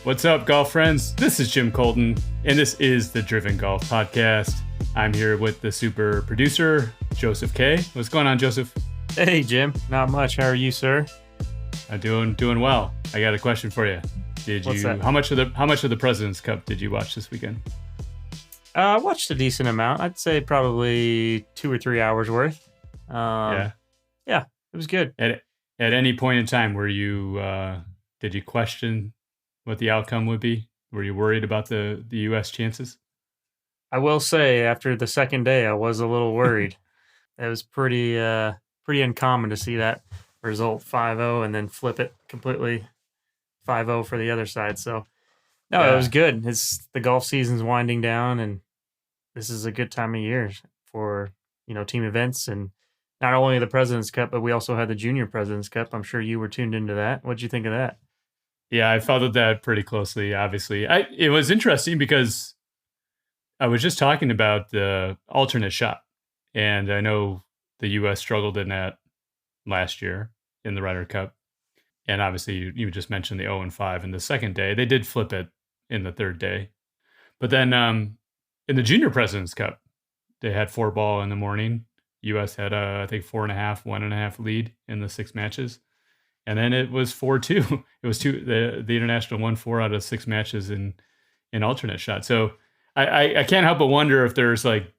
What's up, golf friends? This is Jim Colton, and this is the Driven Golf Podcast. I'm here with the super producer, Joseph K. What's going on, Joseph? Hey, Jim. Not much. How are you, sir? I'm doing well. I got a question for you. What's that? How much of the President's Cup did you watch this weekend? I watched a decent amount. I'd say probably 2 or 3 hours worth. Yeah, it was good. At any point in time, were you did you question what the outcome would be? Were you worried about the U.S. chances? I will say, after the second day, I was a little worried. It was pretty uncommon to see that result 5-0 and then flip it completely 5-0 for the other side. So, no, It was good. The golf season's winding down, and this is a good time of year for team events, and not only the President's Cup, but we also had the Junior President's Cup. I'm sure you were tuned into that. What'd you think of that? Yeah, I followed that pretty closely, obviously. It was interesting because I was just talking about the alternate shot. And I know the U.S. struggled in that last year in the Ryder Cup. And obviously, you just mentioned the 0-5 in the second day. They did flip it in the third day. But then in the Junior President's Cup, they had 4-ball in the morning. U.S. had, I think, 4.5, 1.5 lead in the 6 matches. And then it was 4-2. It was the international won 4 out of 6 matches in alternate shot. So I can't help but wonder if there's like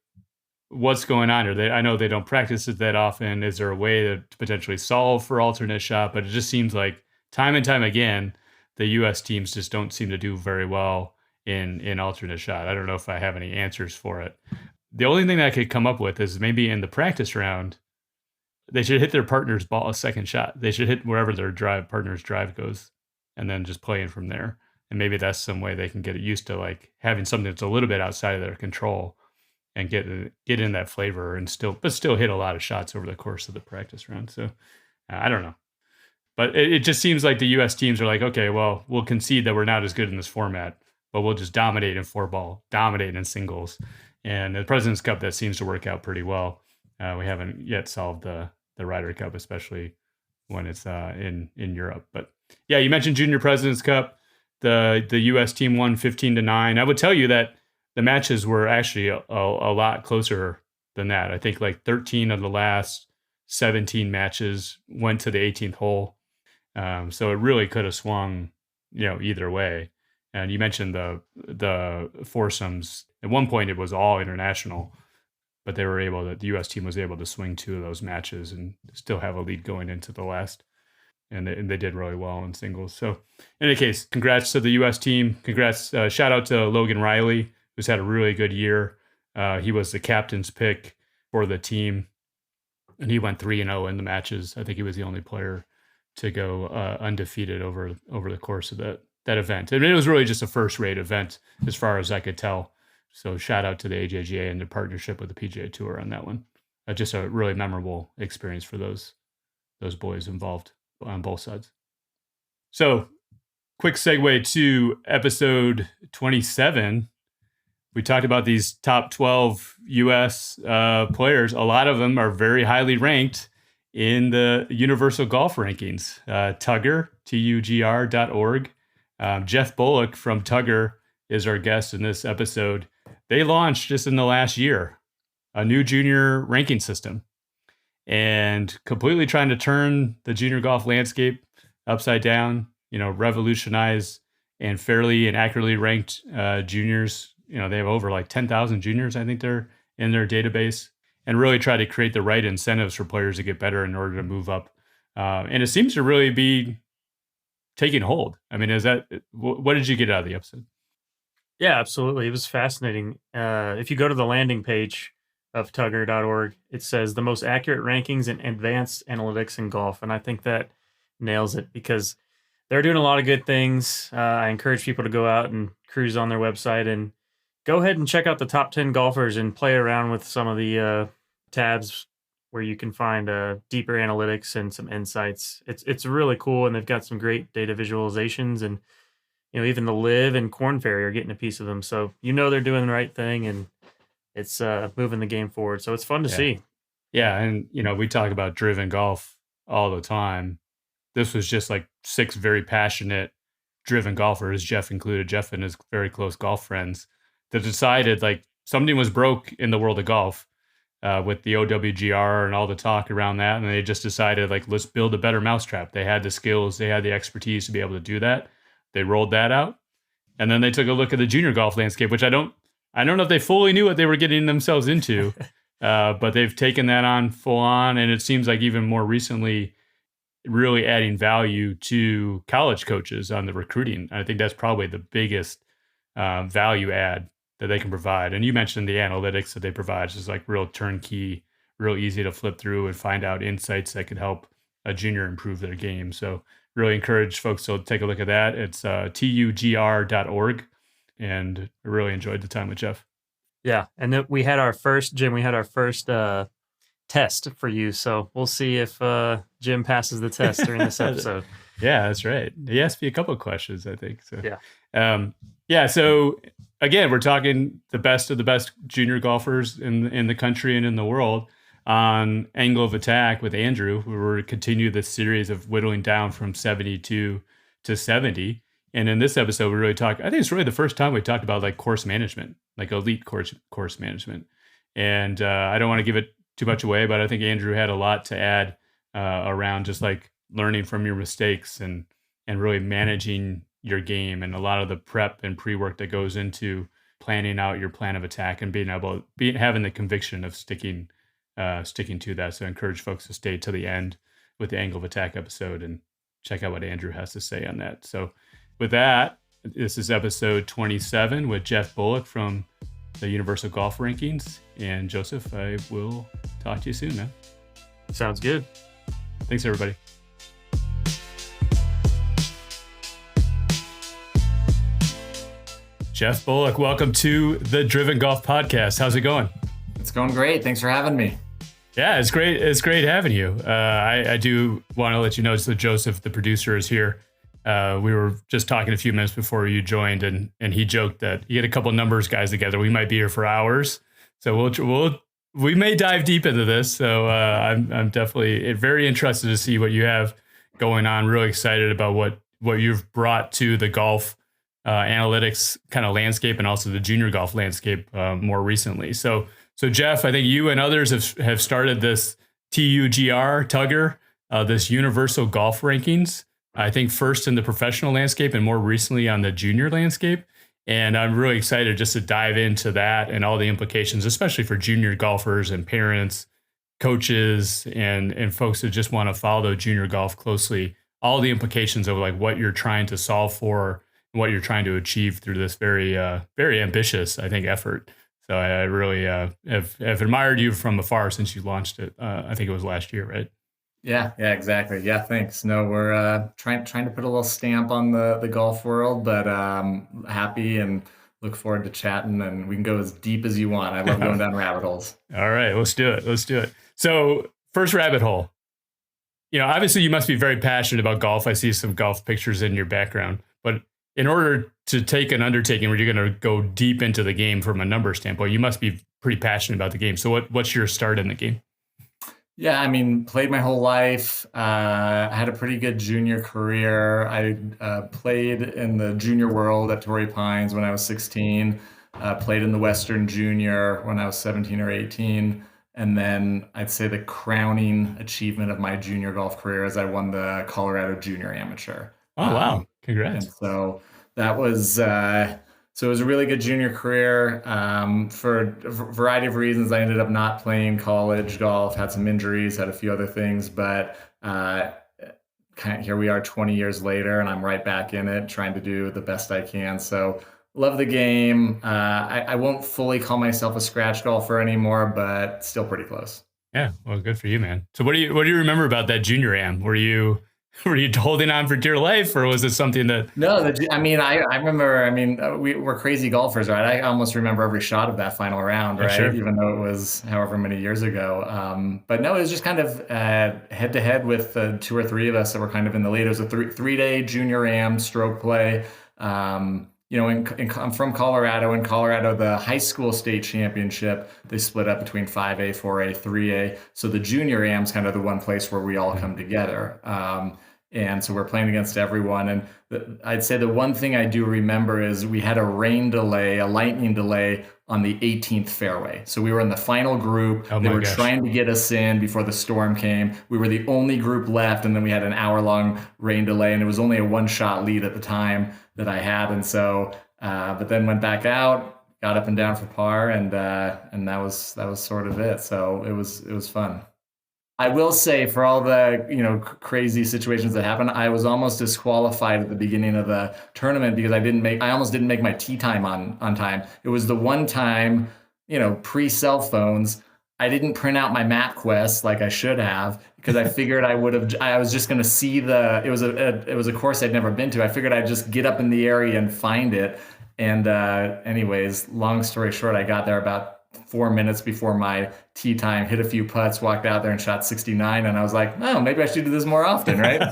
what's going on here. I know they don't practice it that often. Is there a way to potentially solve for alternate shot? But it just seems like time and time again, the U.S. teams just don't seem to do very well in alternate shot. I don't know if I have any answers for it. The only thing that I could come up with is maybe in the practice round, they should hit their partner's ball a second shot. They should hit wherever their partner's drive goes, and then just play in from there. And maybe that's some way they can get used to like having something that's a little bit outside of their control and get in that flavor and still hit a lot of shots over the course of the practice round. So I don't know, but it just seems like the U.S. teams are like, okay, well, we'll concede that we're not as good in this format, but we'll just dominate in 4-ball, dominate in singles. And the President's Cup, that seems to work out pretty well. We haven't yet solved the Ryder Cup, especially when it's in Europe. But yeah, you mentioned Junior President's Cup. The U.S. team won 15-9. I would tell you that the matches were actually a lot closer than that. I think like 13 of the last 17 matches went to the 18th hole. So it really could have swung, either way. And you mentioned the foursomes. At one point, it was all international, but the U.S. team was able to swing 2 of those matches and still have a lead going into the last. And they did really well in singles. So in any case, congrats to the U.S. team. Congrats. Shout out to Logan Riley, who's had a really good year. He was the captain's pick for the team, and he went 3-0 in the matches. I think he was the only player to go undefeated over the course of that event. I mean, it was really just a first-rate event as far as I could tell. So shout out to the AJGA and their partnership with the PGA Tour on that one. Just a really memorable experience for those boys involved on both sides. So quick segue to episode 27. We talked about these top 12 U.S. players. A lot of them are very highly ranked in the Universal Golf Rankings. TUGR, TUGR.org. Jeff Bullock from TUGR is our guest in this episode. They launched just in the last year a new junior ranking system and completely trying to turn the junior golf landscape upside down, revolutionize and fairly and accurately ranked juniors. They have over like 10,000 juniors, I think they're in their database, and really try to create the right incentives for players to get better in order to move up. And it seems to really be taking hold. I mean, what did you get out of the episode? Yeah, absolutely. It was fascinating. If you go to the landing page of TUGR.org, it says the most accurate rankings in advanced analytics in golf. And I think that nails it because they're doing a lot of good things. I encourage people to go out and cruise on their website and go ahead and check out the top 10 golfers and play around with some of the tabs where you can find deeper analytics and some insights. It's really cool, and they've got some great data visualizations, and even the Live and Corn Ferry are getting a piece of them. So they're doing the right thing, and it's moving the game forward. So it's fun to see. Yeah, and we talk about driven golf all the time. This was just like 6 very passionate, driven golfers, Jeff included, Jeff and his very close golf friends, that decided like something was broke in the world of golf with the OWGR and all the talk around that. And they just decided like, let's build a better mousetrap. They had the skills, they had the expertise to be able to do that. They rolled that out. And then they took a look at the junior golf landscape, which I don't know if they fully knew what they were getting themselves into, but they've taken that on full on. And it seems like even more recently, really adding value to college coaches on the recruiting. I think that's probably the biggest value add that they can provide. And you mentioned the analytics that they provide, which is like real turnkey, real easy to flip through and find out insights that could help a junior improve their game. So really encourage folks to take a look at that. It's TUGR.org. And I really enjoyed the time with Jeff. Yeah. And then we had our first test for you. So we'll see if Jim passes the test during this episode. Yeah, that's right. He asked me a couple of questions, I think. So yeah. So again, we're talking the best of the best junior golfers in the country and in the world on Angle of Attack with Andrew. We're continue this series of whittling down from 72 to 70. And in this episode, we really talk. I think it's really the first time we talked about like course management, like elite course management. And I don't want to give it too much away, but I think Andrew had a lot to add around just like learning from your mistakes and really managing your game, and a lot of the prep and pre-work that goes into planning out your plan of attack and having the conviction of sticking to that. So I encourage folks to stay to the end with the Angle of Attack episode and check out what Andrew has to say on that. So with that, this is episode 27 with Jeff Bullock from the Universal Golf Rankings. And Joseph, I will talk to you soon, man. Sounds good. Thanks, everybody. Jeff Bullock, welcome to the Driven Golf Podcast. How's it going? It's going great. Thanks for having me. Yeah, it's great. It's great having you. I do want to let you know that Joseph, the producer, is here. We were just talking a few minutes before you joined, and he joked that he had a couple numbers guys together. We might be here for hours, so we may dive deep into this. So I'm definitely very interested to see what you have going on. Really excited about what you've brought to the golf analytics kind of landscape and also the junior golf landscape more recently. So Jeff, I think you and others have started this TUGR, this Universal Golf Rankings. I think first in the professional landscape and more recently on the junior landscape. And I'm really excited just to dive into that and all the implications, especially for junior golfers and parents, coaches, and folks that just want to follow junior golf closely. All the implications of like what you're trying to solve for, and what you're trying to achieve through this very, very ambitious, I think, effort. So I really have admired you from afar since you launched it. I think it was last year, right? Yeah, exactly. Yeah, thanks. No, we're trying to put a little stamp on the golf world, but happy and look forward to chatting, and we can go as deep as you want. I love going down rabbit holes. All right, let's do it. So first rabbit hole. Obviously you must be very passionate about golf. I see some golf pictures in your background, but in order to take an undertaking where you're going to go deep into the game from a number standpoint, you must be pretty passionate about the game. So what's your start in the game? Yeah, I mean, played my whole life. I had a pretty good junior career. I played in the junior world at Torrey Pines when I was 16. Played in the Western Junior when I was 17 or 18. And then I'd say the crowning achievement of my junior golf career is I won the Colorado Junior Amateur. Oh, wow. Congrats. And so that was, so it was a really good junior career. For a variety of reasons, I ended up not playing college golf, had some injuries, had a few other things, but here we are 20 years later, and I'm right back in it, trying to do the best I can. So love the game. I won't fully call myself a scratch golfer anymore, but still pretty close. Yeah, well, good for you, man. So what do you remember about that junior am? Were you holding on for dear life, or was it something that? No, I remember. We're crazy golfers, right? I almost remember every shot of that final round, right? Sure. Even though it was however many years ago. But no, it was just kind of head to head with two or three of us that were kind of in the lead. It was a three-day junior am stroke play. I'm from Colorado. In Colorado, the high school state championship, they split up between 5A, 4A, 3A. So the junior am's kind of the one place where we all come together. And so we're playing against everyone. And I'd say the one thing I do remember is we had a lightning delay on the 18th fairway. So we were in the final group. Oh They my were gosh. trying to get us in before the storm came. We were the only group left. And then we had an hour-long rain delay. And it was only a one-shot lead at the time that I had. And so, but then went back out, got up and down for par, and that was sort of it. So it was fun. I will say, for all the crazy situations that happened, I was almost disqualified at the beginning of the tournament because I almost didn't make my tee time on time. It was the one time, pre cell phones, I didn't print out my map quest like I should have because I figured I was just going to see it was a course I'd never been to. I figured I'd just get up in the area and find it. And anyways, long story short, I got there about 4 minutes before my tee time, hit a few putts, walked out there and shot 69. And I was like, oh, maybe I should do this more often, right?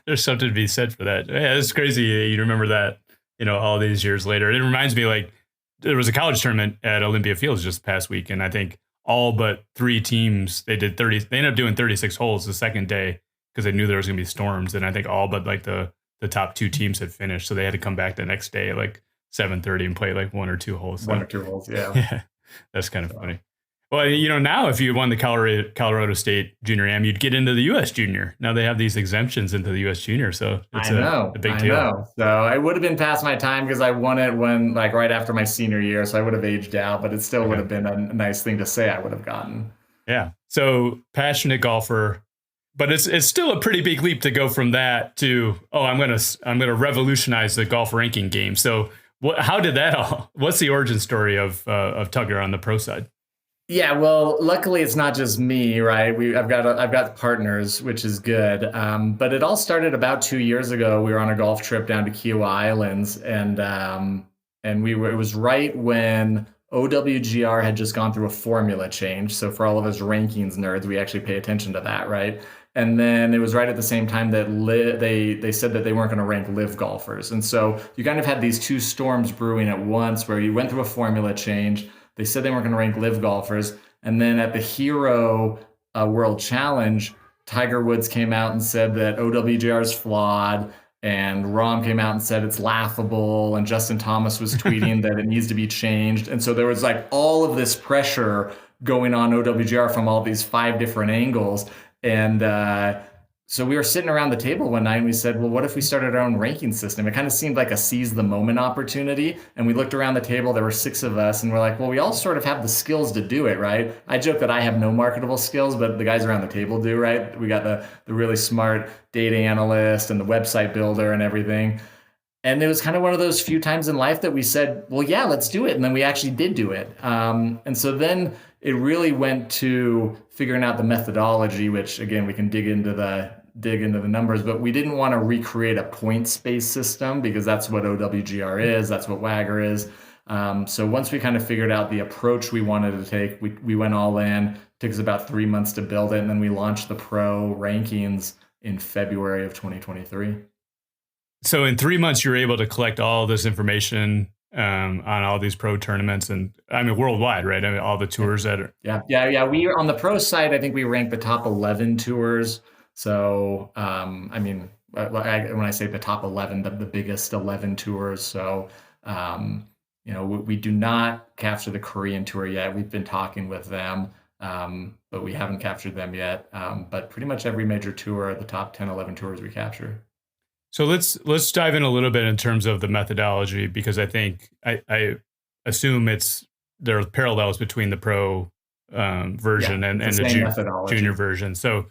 There's something to be said for that. Yeah, it's crazy. You remember that, all these years later. It reminds me, like, there was a college tournament at Olympia Fields just past week. And I think all but 3 teams, they ended up doing 36 holes the second day because they knew there was going to be storms. And I think all but like the top 2 teams had finished. So they had to come back the next day at like 7:30 and play like 1 or 2 holes. So, 1 or 2 holes, yeah. Yeah, that's kind of funny. Well, now if you won the Colorado State Junior Am, you'd get into the U.S. Junior. Now they have these exemptions into the U.S. Junior, so it's a big deal. I know. So I would have been past my time because I won it right after my senior year, so I would have aged out, but it still would have been a nice thing to say I would have gotten. Yeah. So passionate golfer, but it's still a pretty big leap to go from that to, I'm gonna revolutionize the golf ranking game. So how did that all? What's the origin story of TUGR on the pro side? Yeah, well, luckily it's not just me, right? I've got partners, which is good. But it all started about 2 years ago. We were on a golf trip down to Kiowa Islands, and it was right when OWGR had just gone through a formula change. So for all of us rankings nerds, we actually pay attention to that, right? And then it was right at the same time that they said that they weren't going to rank live golfers. And so you kind of had these 2 storms brewing at once where you went through a formula change. They said they weren't going to rank live golfers. And then at the Hero World Challenge, Tiger Woods came out and said that OWGR is flawed. And Rahm came out and said it's laughable. And Justin Thomas was tweeting that it needs to be changed. And so there was like all of this pressure going on OWGR from all these 5 different angles. And so we were sitting around the table one night and we said, well, what if we started our own ranking system? It kind of seemed like a seize the moment opportunity. And we looked around the table, there were 6 of us, and we're like, well, we all sort of have the skills to do it, right? I joke that I have no marketable skills, but the guys around the table do, right? We got the really smart data analyst and the website builder and everything. And it was kind of one of those few times in life that we said, well, yeah, let's do it. And then we actually did do it. And so then it really went to figuring out the methodology, which again, we can dig into the numbers, but we didn't want to recreate a points-based system because that's what OWGR is, that's what WAGR is. So once we kind of figured out the approach we wanted to take, we went all in. It took us about 3 months to build it, and then we launched the pro rankings in February of 2023. So in 3 months, you were able to collect all this information on all these pro tournaments, and I mean worldwide, right? I mean all the tours that are. Yeah. We on the pro side, I think we ranked the top 11 tours. So I mean, when I say the top 11, the biggest 11 tours. So we do not capture the Korean tour yet. We've been talking with them, but we haven't captured them yet. But pretty much every major tour, the top 10, 11 tours we capture. So let's dive in a little bit in terms of the methodology, because I think I assume there are parallels between the pro version and the junior version. So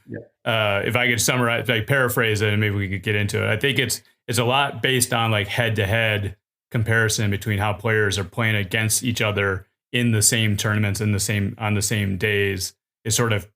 if I could summarize, like paraphrase it, and maybe we could get into it. I think it's a lot based on like head-to-head comparison between how players are playing against each other in the same tournaments on the same days. It sort of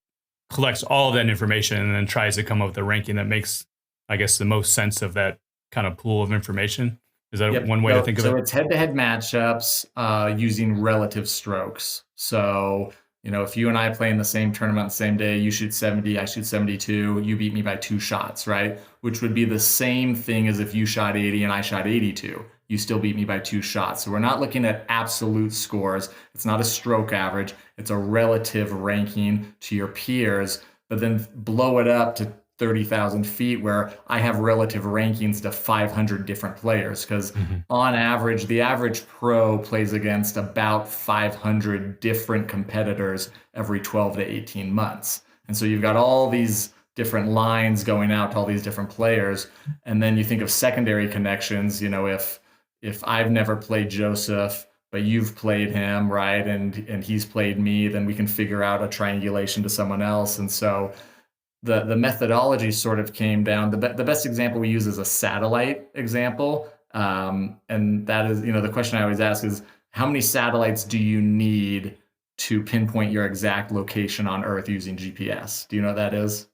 collects all of that information and then tries to come up with a ranking that makes, I guess, the most sense of that kind of pool of information. Is that one way to think of it? So it's head-to-head matchups using relative strokes. So, if you and I play in the same tournament the same day, you shoot 70, I shoot 72, you beat me by 2 shots, right? Which would be the same thing as if you shot 80 and I shot 82. You still beat me by 2 shots. So we're not looking at absolute scores. It's not a stroke average. It's a relative ranking to your peers, but then blow it up 30,000 feet where I have relative rankings to 500 different players. Because on average, the average pro plays against about 500 different competitors every 12 to 18 months. And so you've got all these different lines going out to all these different players. And then you think of secondary connections, if I've never played Joseph, but you've played him, right? And he's played me, then we can figure out a triangulation to someone else. And so the methodology sort of came down. The best example we use is a satellite example. And that is, the question I always ask is, how many satellites do you need to pinpoint your exact location on Earth using GPS? Do you know what that is?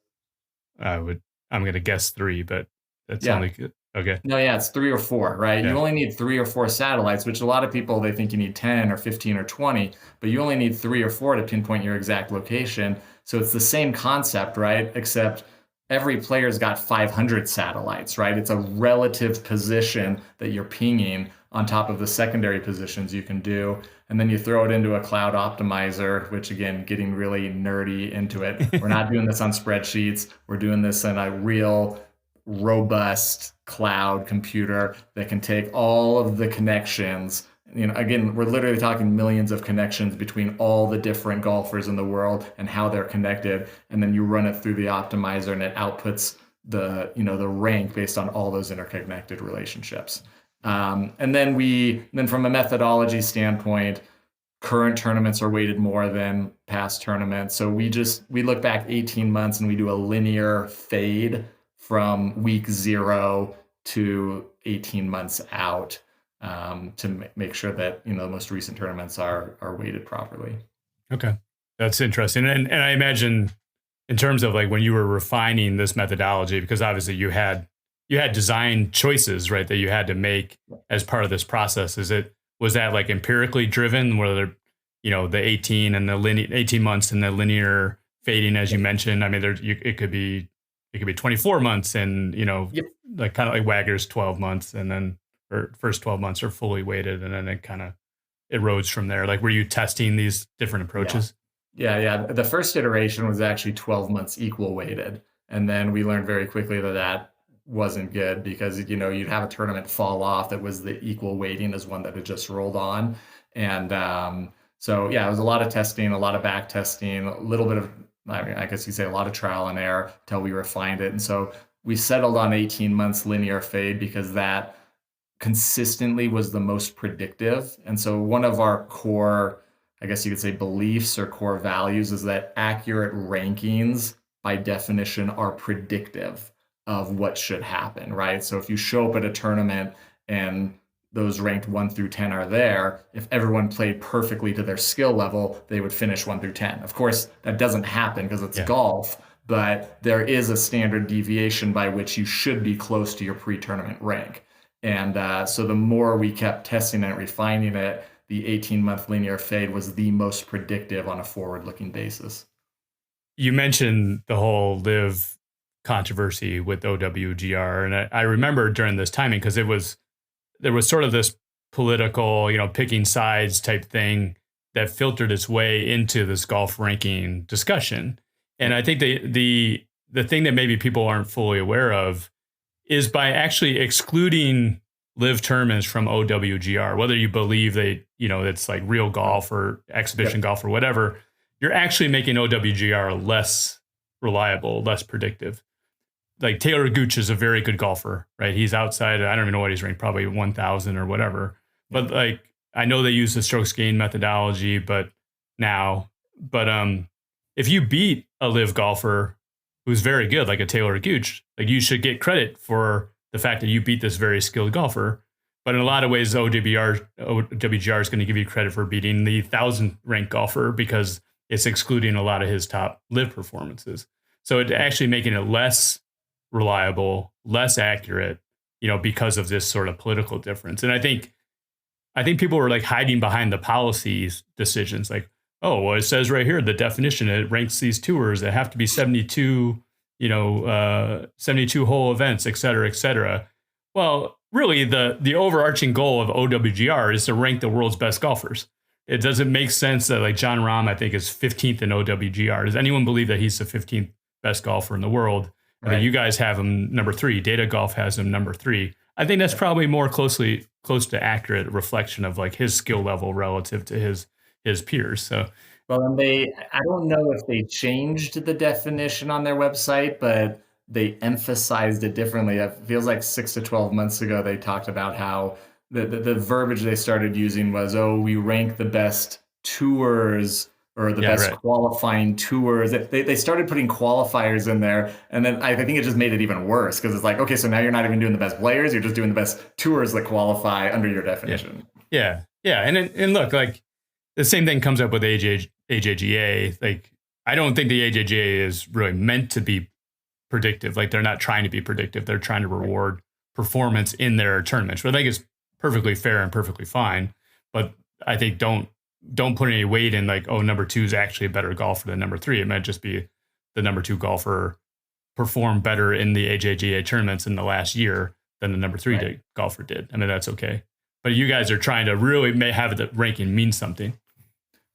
I'm going to guess 3, but that's Yeah. only good. Okay. No, yeah, it's 3 or 4, right? Yeah. You only need 3 or 4 satellites, which a lot of people, they think you need 10 or 15 or 20, but you only need 3 or 4 to pinpoint your exact location. So it's the same concept, right? Except every player's got 500 satellites, right? It's a relative position that you're pinging on top of the secondary positions you can do. And then you throw it into a cloud optimizer, which again, getting really nerdy into it. We're not doing this on spreadsheets. We're doing this in a real robust cloud computer that can take all of the connections. Again, we're literally talking millions of connections between all the different golfers in the world and how they're connected. And then you run it through the optimizer and it outputs the rank based on all those interconnected relationships. And then from a methodology standpoint, current tournaments are weighted more than past tournaments. So we look back 18 months and we do a linear fade from week 0 to 18 months out, to make sure that the most recent tournaments are weighted properly. Okay, that's interesting. And I imagine in terms of like when you were refining this methodology, because obviously you had design choices, right, that you had to make as part of this process. Was that like empirically driven, whether the 18 months and the linear fading, as you mentioned? I mean, it could be 24 months and, like kind of like Wagger's 12 months and then or first 12 months are fully weighted and then it kind of erodes from there. Like, were you testing these different approaches? Yeah. The first iteration was actually 12 months equal weighted. And then we learned very quickly that wasn't good because, you'd have a tournament fall off that was the equal weighting as one that had just rolled on. And so, yeah, it was a lot of testing, a lot of back testing, a little bit of, I guess you say a lot of trial and error until we refined it. And so we settled on 18 months linear fade because that consistently was the most predictive. And so one of our core, I guess you could say, beliefs or core values is that accurate rankings by definition are predictive of what should happen, right? So if you show up at a tournament and those ranked 1 through 10 are there, if everyone played perfectly to their skill level, they would finish 1 through 10. Of course, that doesn't happen because it's golf, but there is a standard deviation by which you should be close to your pre-tournament rank. And so the more we kept testing it, refining it, the 18-month linear fade was the most predictive on a forward-looking basis. You mentioned the whole live controversy with OWGR, and I remember during this timing because there was sort of this political, picking sides type thing that filtered its way into this golf ranking discussion. And I think the thing that maybe people aren't fully aware of is by actually excluding live tournaments from OWGR, whether you believe it's like real golf or exhibition golf or whatever, you're actually making OWGR less reliable, less predictive. Like Taylor Gooch is a very good golfer, right? He's outside, I don't even know what he's ranked, probably 1,000 or whatever. But like, I know they use the strokes gain methodology, but if you beat a live golfer who's very good, like a Taylor Gooch, like you should get credit for the fact that you beat this very skilled golfer. But in a lot of ways, OWGR is going to give you credit for beating the 1,000 ranked golfer because it's excluding a lot of his top live performances. So it's actually making it less reliable, less accurate, because of this sort of political difference. And I think people were like hiding behind the policies decisions, like, oh, well, it says right here, the definition, it ranks these tours that have to be 72, 72 hole events, et cetera, et cetera. Well, really, the overarching goal of OWGR is to rank the world's best golfers. It doesn't make sense that like Jon Rahm, I think, is 15th in OWGR. Does anyone believe that he's the 15th best golfer in the world? I think Right. you guys have him number 3. Data Golf has him number 3. I think that's probably more close to accurate reflection of like his skill level relative to his peers. So Well, and I don't know if they changed the definition on their website, but they emphasized it differently. It feels like 6 to 12 months ago, they talked about how the verbiage they started using was, oh, we rank the best tours or the yeah, best right. qualifying tours. They started putting qualifiers in there. And then I think it just made it even worse because it's like, okay, so now you're not even doing the best players. You're just doing the best tours that qualify under your Yeah. definition. Yeah. Yeah. And look, like the same thing comes up with AJGA. Like, I don't think the AJGA is really meant to be predictive. Like, they're not trying to be predictive. They're trying to reward performance in their tournaments, which I think is perfectly fair and perfectly fine. But I think don't put any weight in like, oh, number 2 is actually a better golfer than number 3. It might just be the number 2 golfer performed better in the AJGA tournaments in the last year than the number 3 Right. golfer did. I mean, that's okay. But you guys are trying to really have the ranking mean something.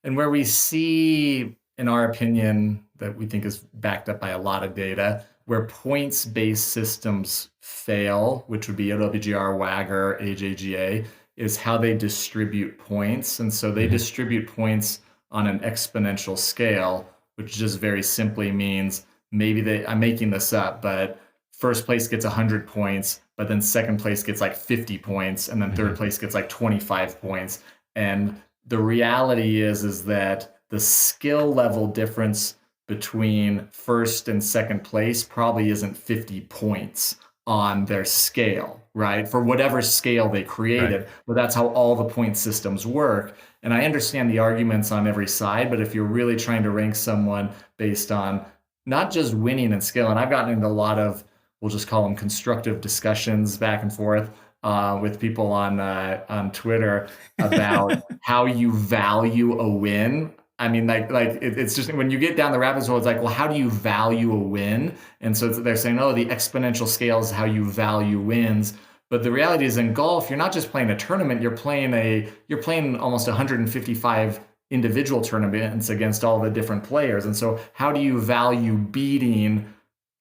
And where we see, in our opinion, that we think is backed up by a lot of data, where points-based systems fail, which would be OWGR, WAGR, AJGA, is how they distribute points. And so they distribute points on an exponential scale, which just very simply means I'm making this up, but first place gets 100 points, but then second place gets like 50 points, and then third place gets like 25 points. And the reality is that the skill level difference between first and second place probably isn't 50 points on their scale, right? For whatever scale they created, Right. but that's how all the point systems work. And I understand the arguments on every side, but if you're really trying to rank someone based on not just winning and skill, and I've gotten into a lot of, we'll just call them constructive discussions back and forth with people on Twitter about how you value a win. I mean, it's just when you get down the rabbit hole, it's like, well, how do you value a win? And so they're saying, oh, the exponential scale is how you value wins. But the reality is, in golf, you're not just playing a tournament; you're playing almost 155 individual tournaments against all the different players. And so, how do you value beating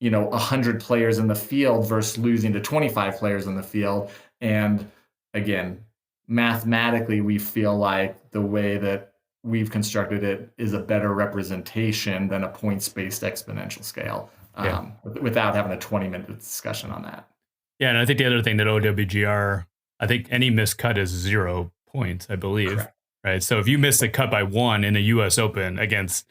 100 players in the field versus losing to 25 players in the field? And again, mathematically, we feel like the way that we've constructed it is a better representation than a points-based exponential scale, without having a 20-minute discussion on that. Yeah, and I think the other thing that OWGR, I think any missed cut is 0 points, I believe. Correct. Right. So if you miss a cut by 1 in the US Open against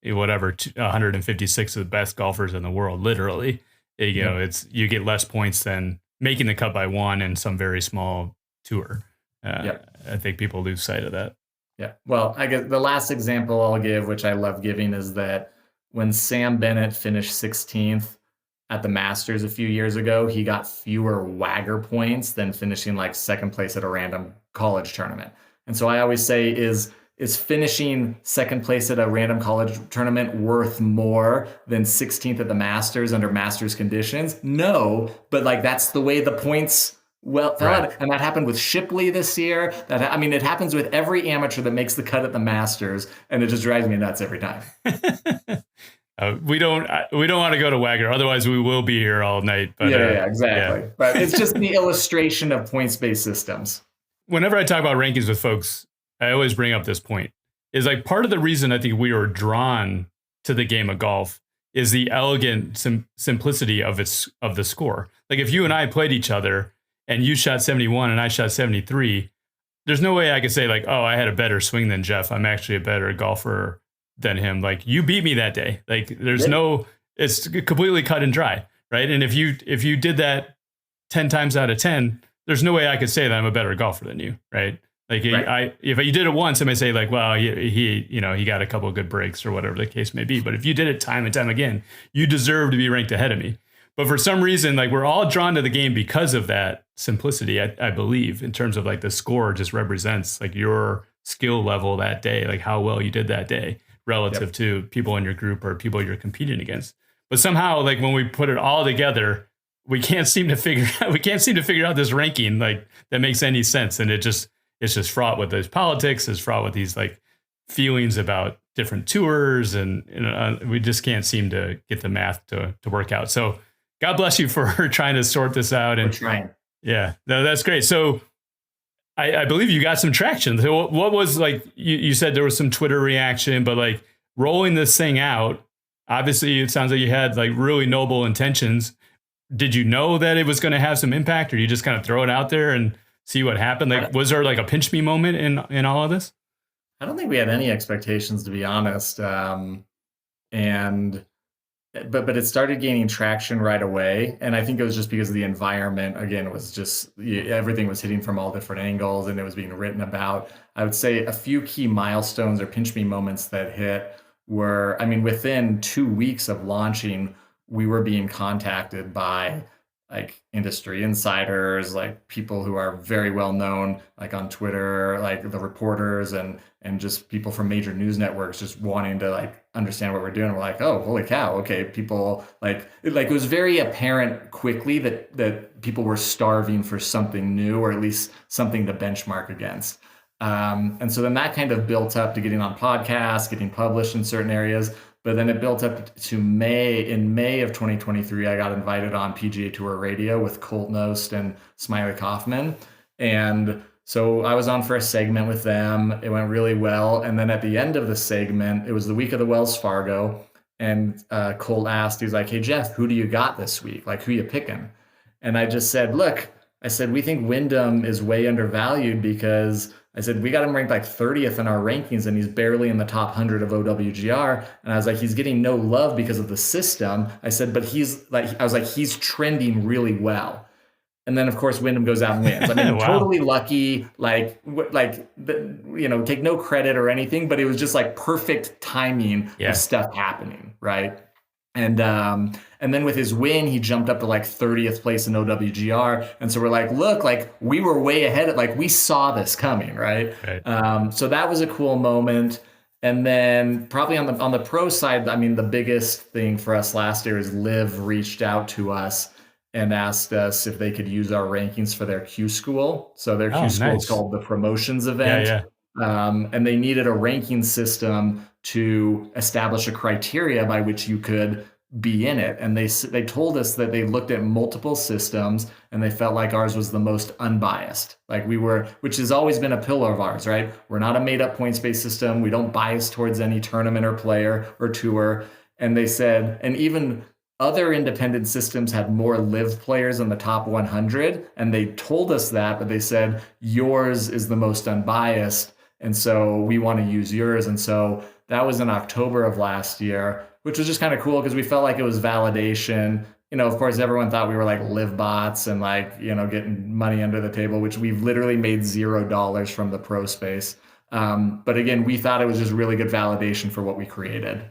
whatever 156 of the best golfers in the world, literally, you get less points than making the cut by 1 in some very small tour. I think people lose sight of that. Yeah. Well, I guess the last example I'll give, which I love giving, is that when Sam Bennett finished 16th at the Masters a few years ago, he got fewer WAGR points than finishing like second place at a random college tournament. And so I always say, is finishing second place at a random college tournament worth more than 16th at the Masters under Masters conditions? No, but like that's the way the points fell out. And that happened with Shipley this year. It happens with every amateur that makes the cut at the Masters, and it just drives me nuts every time. We don't want to go to WAGR, otherwise we will be here all night. But exactly. Yeah. But it's just the illustration of points-based systems. Whenever I talk about rankings with folks, I always bring up this point. Is like part of the reason I think we were drawn to the game of golf is the elegant simplicity of the score. Like if you and I played each other and you shot 71 and I shot 73, there's no way I could say like, oh, I had a better swing than Jeff. I'm actually a better golfer than him. Like you beat me that day. Like it's completely cut and dry, right? And if you did that 10 times out of 10, there's no way I could say that I'm a better golfer than you, right? Like if you did it once, I may say like, well, he got a couple of good breaks or whatever the case may be. But if you did it time and time again, you deserve to be ranked ahead of me. But for some reason, like we're all drawn to the game because of that simplicity, I believe, in terms of like the score just represents like your skill level that day, like how well you did that day relative to people in your group or people you're competing against. But somehow, like when we put it all together, we can't seem to figure out this ranking like that makes any sense. And it's just fraught with those politics. It's fraught with these like feelings about different tours, and we just can't seem to get the math to work out. So God bless you for trying to sort this out. We're And trying. yeah, no, that's great. So I believe you got some traction. So what was like, you said there was some Twitter reaction, but like rolling this thing out, obviously it sounds like you had like really noble intentions. Did you know that it was going to have some impact, or you just kind of throw it out there and see what happened? Like, was there like a pinch me moment in all of this? I don't think we had any expectations, to be honest. And but it started gaining traction right away, and I think it was just because of the environment. Again, it was just everything was hitting from all different angles, and it was being written about. I would say a few key milestones or pinch me moments that hit were, I mean, within 2 weeks of launching, we were being contacted by like industry insiders, like people who are very well known, like on Twitter, like the reporters and just people from major news networks just wanting to like understand what we're doing. We're like, oh, holy cow. Okay. People like it was very apparent quickly that people were starving for something new, or at least something to benchmark against. And so then that kind of built up to getting on podcasts, getting published in certain areas. But then it built up to May. In May of 2023, I got invited on PGA Tour Radio with Colt Knost and Smiley Kaufman. And so I was on for a segment with them. It went really well. And then at the end of the segment, it was the week of the Wells Fargo. And Colt asked, he was like, hey, Jeff, who do you got this week? Like, who you picking? And I just said, look, I said, we think Wyndham is way undervalued because I said, we got him ranked like 30th in our rankings and he's barely in the top 100 of OWGR. And I was like, he's getting no love because of the system. I said, but I was like, he's trending really well. And then of course, Wyndham goes out and wins. I mean, Wow. Totally lucky, take no credit or anything, but it was just like perfect timing Yeah. of stuff happening. Right. And then with his win, he jumped up to like 30th place in OWGR. And so we're like, look, like we were way ahead. Like we saw this coming, right? So that was a cool moment. And then probably on the pro side, I mean, the biggest thing for us last year is Liv reached out to us and asked us if they could use our rankings for their Q school. So their Q school is called the promotions event. And they needed a ranking system to establish a criteria by which you could be in it. And they told us that they looked at multiple systems and they felt like ours was the most unbiased. Like which has always been a pillar of ours, right? We're not a made up points-based system. We don't bias towards any tournament or player or tour. And they said, and even other independent systems had more live players in the top 100. And they told us that, but they said, yours is the most unbiased. And so we want to use yours. And so that was in October of last year, which was just kind of cool because we felt like it was validation. Of course, everyone thought we were like live bots and like, getting money under the table, which we've literally made $0 from the pro space. But again, we thought it was just really good validation for what we created.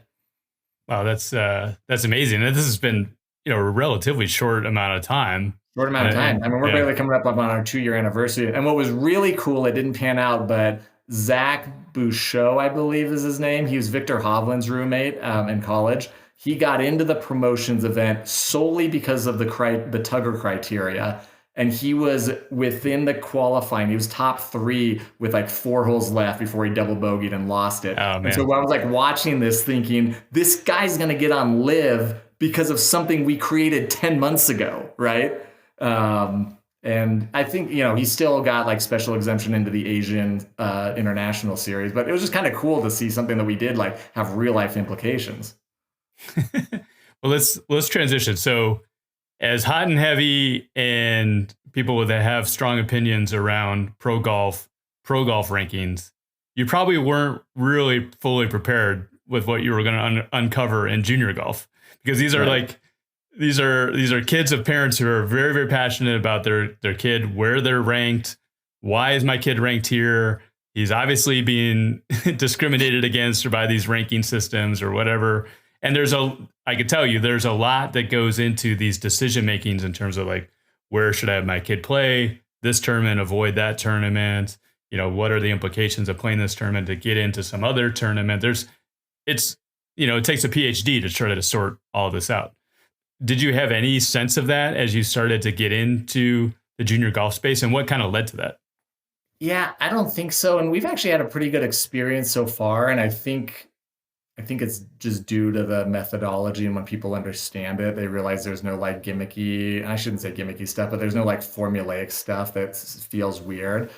Wow, that's amazing. And this has been, a relatively short amount of time. Short amount of time. I mean, we're barely coming up on our 2-year anniversary. And what was really cool, it didn't pan out, but Zach Bouchot, I believe is his name. He was Victor Hovland's roommate in college. He got into the promotions event solely because of the TUGR criteria. And he was within the qualifying. He was top 3 with like 4 holes left before he double bogeyed and lost it. Oh, man. And so I was like watching this thinking, this guy's going to get on live because of something we created 10 months ago, right? And I think, he still got like special exemption into the Asian international series, but it was just kind of cool to see something that we did like have real life implications. Well, let's transition. So as hot and heavy and people that have strong opinions around pro golf rankings, you probably weren't really fully prepared with what you were going to uncover in junior golf, because these are like, these are kids of parents who are very, very passionate about their kid, where they're ranked. Why is my kid ranked here? He's obviously being discriminated against by these ranking systems or whatever. And I could tell you, there's a lot that goes into these decision makings in terms of like, where should I have my kid play this tournament, avoid that tournament? What are the implications of playing this tournament to get into some other tournament? It takes a PhD to try to sort all this out. Did you have any sense of that as you started to get into the junior golf space, and what kind of led to that? Yeah, I don't think so. And we've actually had a pretty good experience so far. And I think think it's just due to the methodology, and when people understand it, they realize there's no like gimmicky, I shouldn't say gimmicky stuff, but there's no like formulaic stuff that feels weird.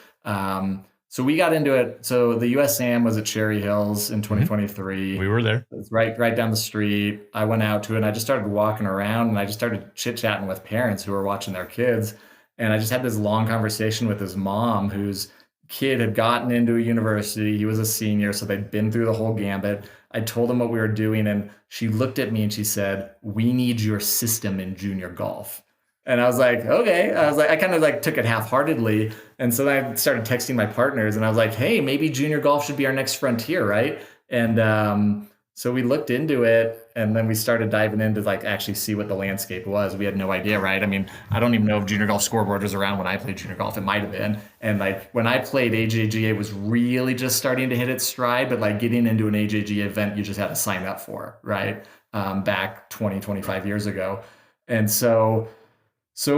So we got into it. So the USAM was at Cherry Hills in 2023. We were there. It's right down the street. I went out to it and I just started walking around and I just started chit-chatting with parents who were watching their kids. And I just had this long conversation with his mom, whose kid had gotten into a university. He was a senior, so they'd been through the whole gambit. I told him what we were doing, and she looked at me and she said, "We need your system in junior golf." And I was like, okay. I kind of like took it half-heartedly. And so then I started texting my partners and I was like, hey, maybe junior golf should be our next frontier, right? And so we looked into it, and then we started diving into like actually see what the landscape was. We had no idea, right? I mean, I don't even know if junior golf scoreboard was around when I played junior golf. It might have been. And like when I played AJGA was really just starting to hit its stride, but like getting into an AJGA event, you just had to sign up for, right? Back 20, 25 years ago. And so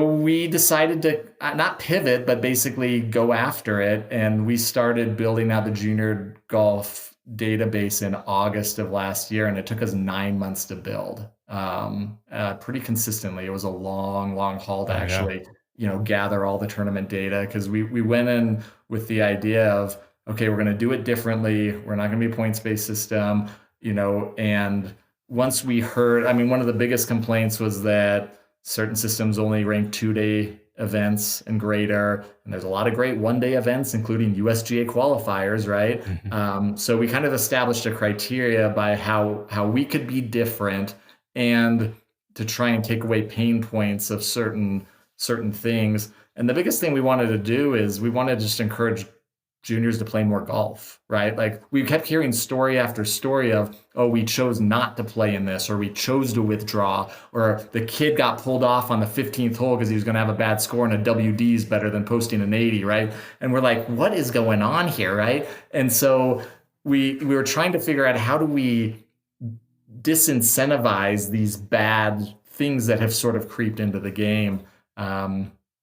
we decided to not pivot, but basically go after it. And we started building out the junior golf database in August of last year. And it took us 9 months to build pretty consistently. It was a long haul to actually, gather all the tournament data. Because we went in with the idea of, okay, we're going to do it differently. We're not going to be a points-based system, and once we heard, I mean, one of the biggest complaints was that certain systems only rank 2-day events and greater. And there's a lot of great 1-day events, including USGA qualifiers, right? Mm-hmm. So we kind of established a criteria by how we could be different and to try and take away pain points of certain things. And the biggest thing we wanted to do is we wanted to just encourage juniors to play more golf, right? Like we kept hearing story after story of, oh, we chose not to play in this, or we chose to withdraw, or the kid got pulled off on the 15th hole because he was going to have a bad score and a WD is better than posting an 80, right? And we're like, what is going on here, right? And so we were trying to figure out how do we disincentivize these bad things that have sort of creeped into the game.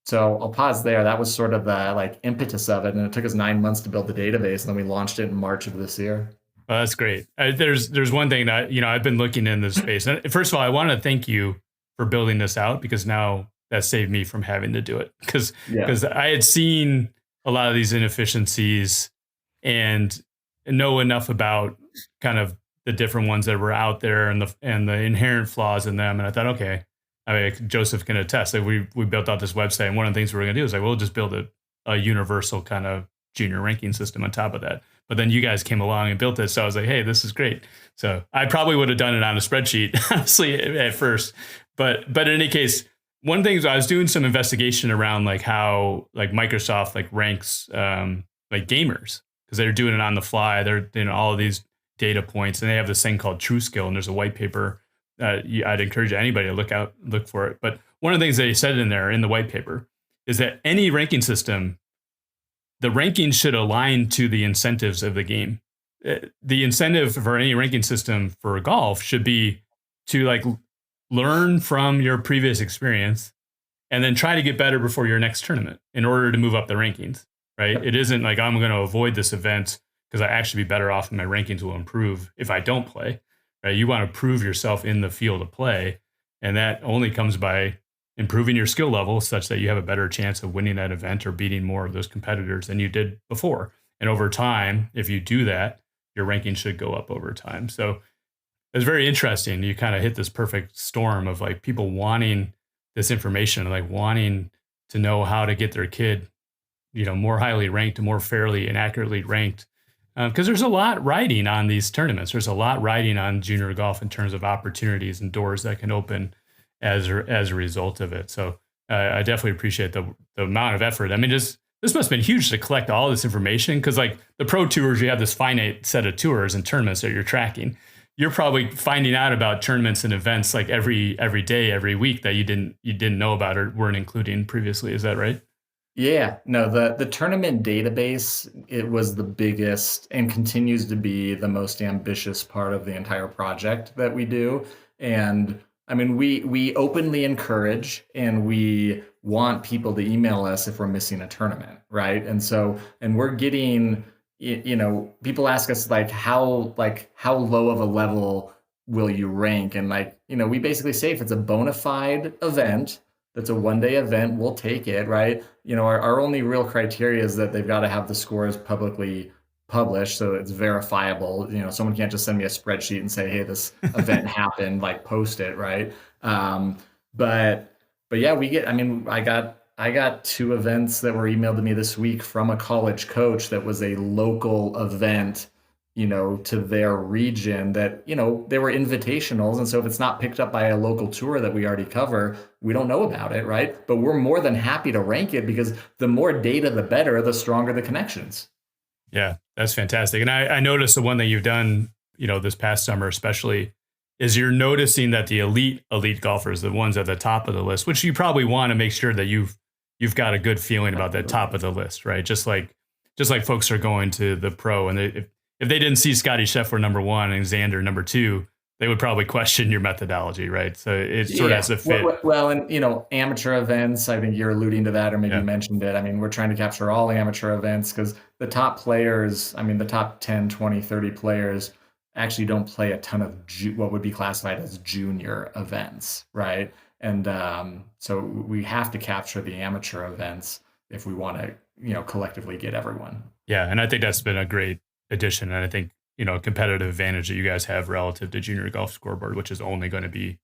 So I'll pause there. That was sort of the like impetus of it. And it took us 9 months to build the database. And then we launched it in March of this year. Well, that's great. There's one thing that, I've been looking in this space. And first of all, I want to thank you for building this out, because now that saved me from having to do it. Because I had seen a lot of these inefficiencies and know enough about kind of the different ones that were out there and the inherent flaws in them. And I thought, okay, I mean, Joseph can attest that we built out this website, and one of the things we were going to do is like, we'll just build a universal kind of junior ranking system on top of that. But then you guys came along and built it, so I was like, hey, this is great. So I probably would have done it on a spreadsheet, honestly, at first. But in any case, one thing is I was doing some investigation around like how like Microsoft like ranks like gamers, because they're doing it on the fly. They're doing all of these data points, and they have this thing called True Skill, and there's a white paper. I'd encourage anybody to look for it. But one of the things they said in there in the white paper is that any ranking system, the ranking should align to the incentives of the game. The incentive for any ranking system for golf should be to like learn from your previous experience and then try to get better before your next tournament in order to move up the rankings, right? It isn't like I'm going to avoid this event because I actually be better off and my rankings will improve if I don't play. Right? You want to prove yourself in the field of play, and that only comes by improving your skill level such that you have a better chance of winning that event or beating more of those competitors than you did before. And over time, if you do that, your ranking should go up over time. So it's very interesting. You kind of hit this perfect storm of like people wanting this information, like wanting to know how to get their kid, more highly ranked, more fairly and accurately ranked. Because there's a lot riding on these tournaments. There's a lot riding on junior golf in terms of opportunities and doors that can open as a result of it. So I definitely appreciate the amount of effort. I mean, this must have been huge to collect all this information, because like the pro tours, you have this finite set of tours and tournaments that you're tracking. You're probably finding out about tournaments and events like every day, every week that you didn't know about or weren't including previously. Is that right? Yeah, no, the tournament database, it was the biggest and continues to be the most ambitious part of the entire project that we do. And I mean, we openly encourage and we want people to email us if we're missing a tournament, right? And we're getting people ask us like how low of a level will you rank? And we basically say if it's a bona fide event, that's a 1 day event, we'll take it, right? Our only real criteria is that they've got to have the scores publicly published, so it's verifiable. Someone can't just send me a spreadsheet and say, hey, this event happened, like post it, right? Um, but yeah, I got two events that were emailed to me this week from a college coach that was a local event, to their region that, they were invitationals. And so if it's not picked up by a local tour that we already cover, we don't know about it, right? But we're more than happy to rank it because the more data, the better, the stronger the connections. Yeah, that's fantastic. And I noticed the one that you've done, this past summer, especially, is you're noticing that the elite golfers, the ones at the top of the list, which you probably want to make sure that you've got a good feeling about that top of the list, right? Just like folks are going to the pro, and if they didn't see Scotty Scheffler number one and Xander number two, they would probably question your methodology, right? So it sort of has to fit. Well, and amateur events, I think you're alluding to that, or maybe you mentioned it. I mean, we're trying to capture all amateur events because the top players, the top 10, 20, 30 players actually don't play a ton of what would be classified as junior events, right? And so we have to capture the amateur events if we want to, collectively get everyone. Yeah, and I think that's been a great addition, and I think a competitive advantage that you guys have relative to Junior Golf Scoreboard, which is only going to be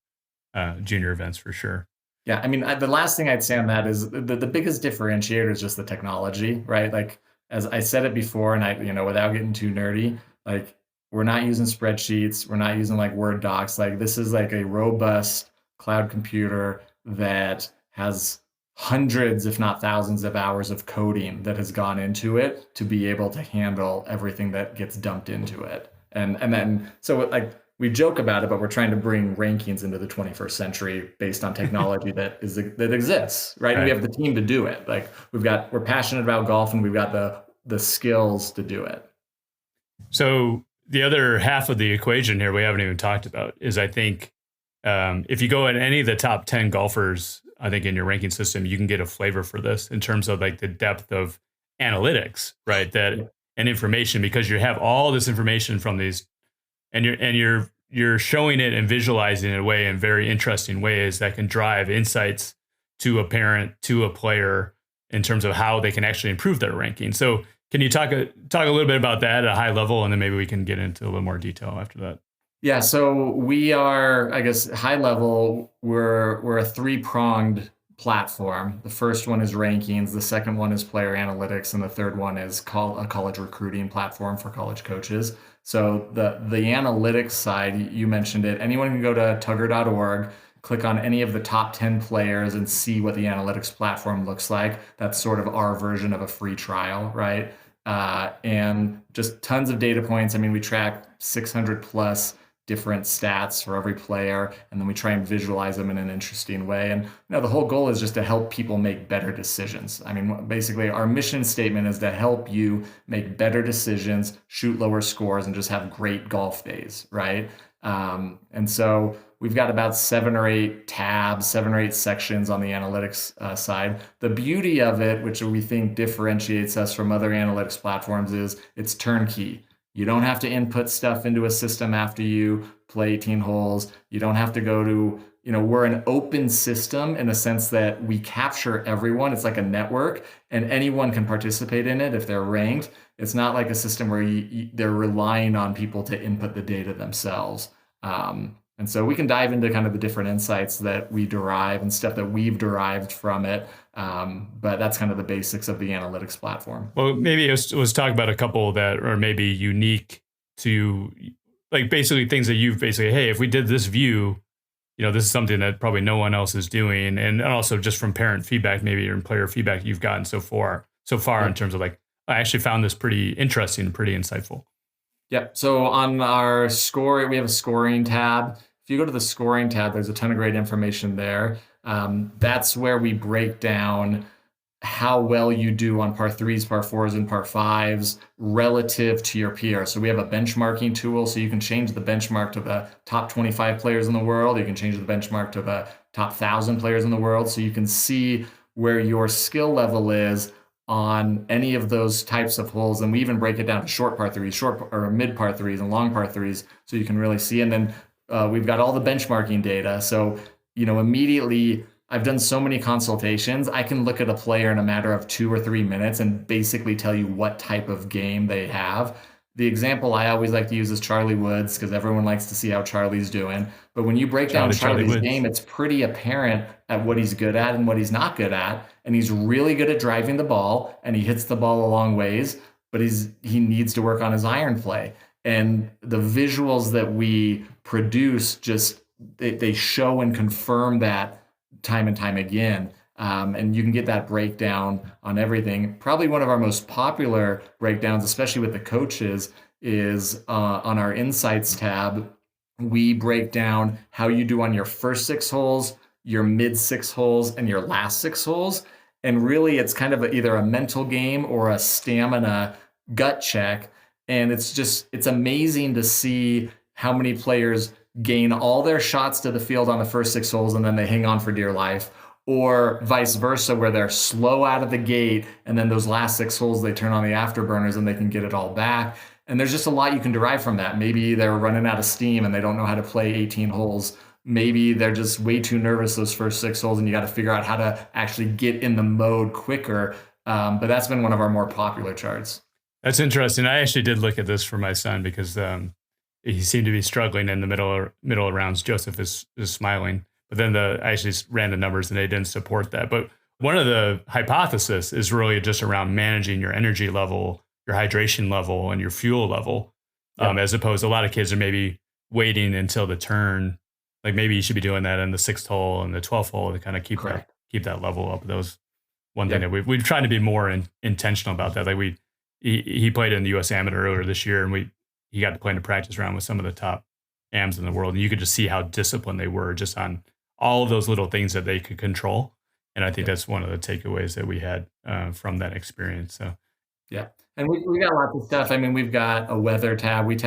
junior events for sure. Yeah, the last thing I'd say on that is the biggest differentiator is just the technology, right? Like as I said it before, and without getting too nerdy, like we're not using spreadsheets, we're not using like Word docs. Like this is like a robust cloud computer that has hundreds, if not thousands of hours of coding that has gone into it to be able to handle everything that gets dumped into it. And then, so like we joke about it, but we're trying to bring rankings into the 21st century based on technology that exists, right? And we have the team to do it. Like we're passionate about golf and we've got the skills to do it. So the other half of the equation here we haven't even talked about is, I think, if you go at any of the top 10 golfers, I think in your ranking system, you can get a flavor for this in terms of like the depth of analytics, right? And information, because you have all this information from these, and you're showing it and visualizing it away in very interesting ways that can drive insights to a parent, to a player, in terms of how they can actually improve their ranking. So can you talk a little bit about that at a high level, and then maybe we can get into a little more detail after that? Yeah, so we are, I guess, high level, we're a three-pronged platform. The first one is rankings, the second one is player analytics, and the third one is a college recruiting platform for college coaches. So the analytics side, you mentioned it. Anyone can go to TUGR.org, click on any of the top 10 players and see what the analytics platform looks like. That's sort of our version of a free trial, right? And just tons of data points. We track 600 plus different stats for every player, and then we try and visualize them in an interesting way. And the whole goal is just to help people make better decisions. Basically our mission statement is to help you make better decisions, shoot lower scores, and just have great golf days, right? And so we've got about 7 or 8 tabs, 7 or 8 sections on the analytics side. The beauty of it, which we think differentiates us from other analytics platforms, is it's turnkey. You don't have to input stuff into a system after you play 18 holes. You don't have to go to, we're an open system in the sense that we capture everyone. It's like a network, and anyone can participate in it if they're ranked. It's not like a system where they're relying on people to input the data themselves. And so we can dive into kind of the different insights that we derive and stuff that we've derived from it. But that's kind of the basics of the analytics platform. Well, maybe let's talk about a couple that are maybe unique to, like, basically things that you've basically, hey, if we did this view, this is something that probably no one else is doing. And also just from parent feedback, maybe, or player feedback you've gotten so far in terms of like, I actually found this pretty interesting, pretty insightful. Yep. So on our score, we have a scoring tab. If you go to the scoring tab, there's a ton of great information there. That's where we break down how well you do on par 3s, par 4s, and par 5s relative to your peer. So we have a benchmarking tool, so you can change the benchmark to the top 25 players in the world. You can change the benchmark to the top 1,000 players in the world. So you can see where your skill level is on any of those types of holes. And we even break it down to short par threes, or mid par threes, and long par threes, so you can really see. And then we've got all the benchmarking data. So, immediately, I've done so many consultations. I can look at a player in a matter of 2 or 3 minutes and basically tell you what type of game they have. The example I always like to use is Charlie Woods, because everyone likes to see how Charlie's doing. But when you break down Charlie Charlie's Woods. game, it's pretty apparent at what he's good at and what he's not good at. And he's really good at driving the ball, and he hits the ball a long ways, but he needs to work on his iron play. And the visuals that we produce they show and confirm that time and time again. And you can get that breakdown on everything. Probably one of our most popular breakdowns, especially with the coaches, is on our Insights tab. We break down how you do on your first 6 holes, your mid 6 holes, and your last 6 holes. And really, it's kind of either a mental game or a stamina gut check. And it's amazing to see how many players gain all their shots to the field on the first 6 holes and then they hang on for dear life, or vice versa, where they're slow out of the gate and then those last 6 holes they turn on the afterburners and they can get it all back. And there's just a lot you can derive from that. Maybe they're running out of steam and they don't know how to play 18 holes. Maybe they're just way too nervous those first 6 holes, and you got to figure out how to actually get in the mode quicker. But that's been one of our more popular charts. That's interesting. I actually did look at this for my son because he seemed to be struggling in the middle of rounds. Joseph is smiling, but then I actually ran the numbers and they didn't support that. But one of the hypotheses is really just around managing your energy level, your hydration level, and your fuel level, as opposed to a lot of kids are maybe waiting until the turn. Like maybe you should be doing that in the 6th hole and the 12th hole to kind of keep that level up. Those one thing that we've tried to be more intentional about that. Like he played in the U.S. Amateur earlier this year, and he got to play in a practice round with some of the top AMs in the world, and you could just see how disciplined they were just on all of those little things that they could control. And I think that's one of the takeaways that we had from that experience. So, yeah. And we got lots of stuff. I mean, we've got a weather tab. We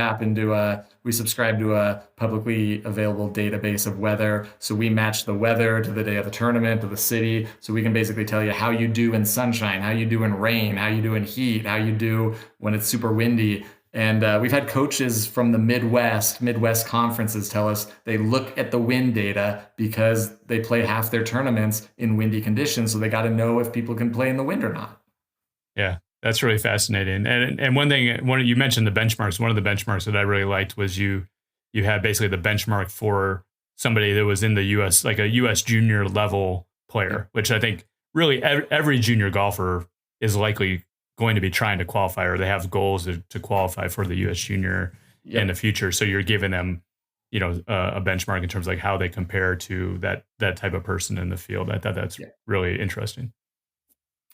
subscribe to a publicly available database of weather. So we match the weather to the day of the tournament, to the city. So we can basically tell you how you do in sunshine, how you do in rain, how you do in heat, how you do when it's super windy. And we've had coaches from the Midwest conferences tell us they look at the wind data because they play half their tournaments in windy conditions. So they got to know if people can play in the wind or not. Yeah. That's really fascinating. And one thing, you mentioned the benchmarks. One of the benchmarks that I really liked was you had basically the benchmark for somebody that was in the U.S., like a U.S. junior level player, which I think really every junior golfer is likely going to be trying to qualify, or they have goals to qualify for the U.S. junior in the future. So you're giving them, a benchmark in terms of like how they compare to that type of person in the field. I thought that's really interesting.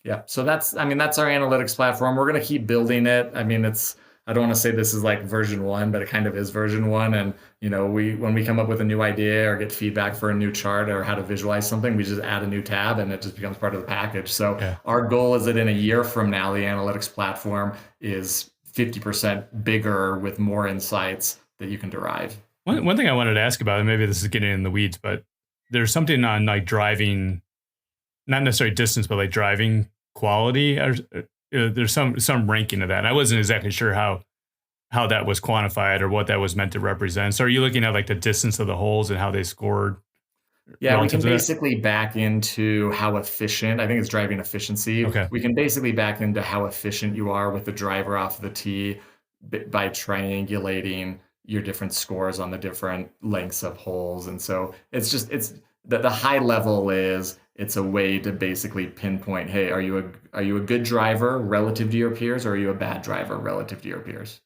Yeah. So that's our analytics platform. We're going to keep building it. I mean, I don't want to say this is like version 1, but it kind of is version 1. And, when we come up with a new idea or get feedback for a new chart or how to visualize something, we just add a new tab and it just becomes part of the package. So our goal is that in a year from now, the analytics platform is 50% bigger with more insights that you can derive. One thing I wanted to ask about, and maybe this is getting in the weeds, but there's something on like driving, not necessarily distance, but like driving quality. There's some ranking of that. And I wasn't exactly sure how that was quantified or what that was meant to represent. So are you looking at like the distance of the holes and how they scored? Yeah, we can basically back into how efficient, I think it's driving efficiency. Okay. We can basically back into how efficient you are with the driver off the tee by triangulating your different scores on the different lengths of holes. And so it's the high level is it's a way to basically pinpoint, hey, are you a good driver relative to your peers, or are you a bad driver relative to your peers?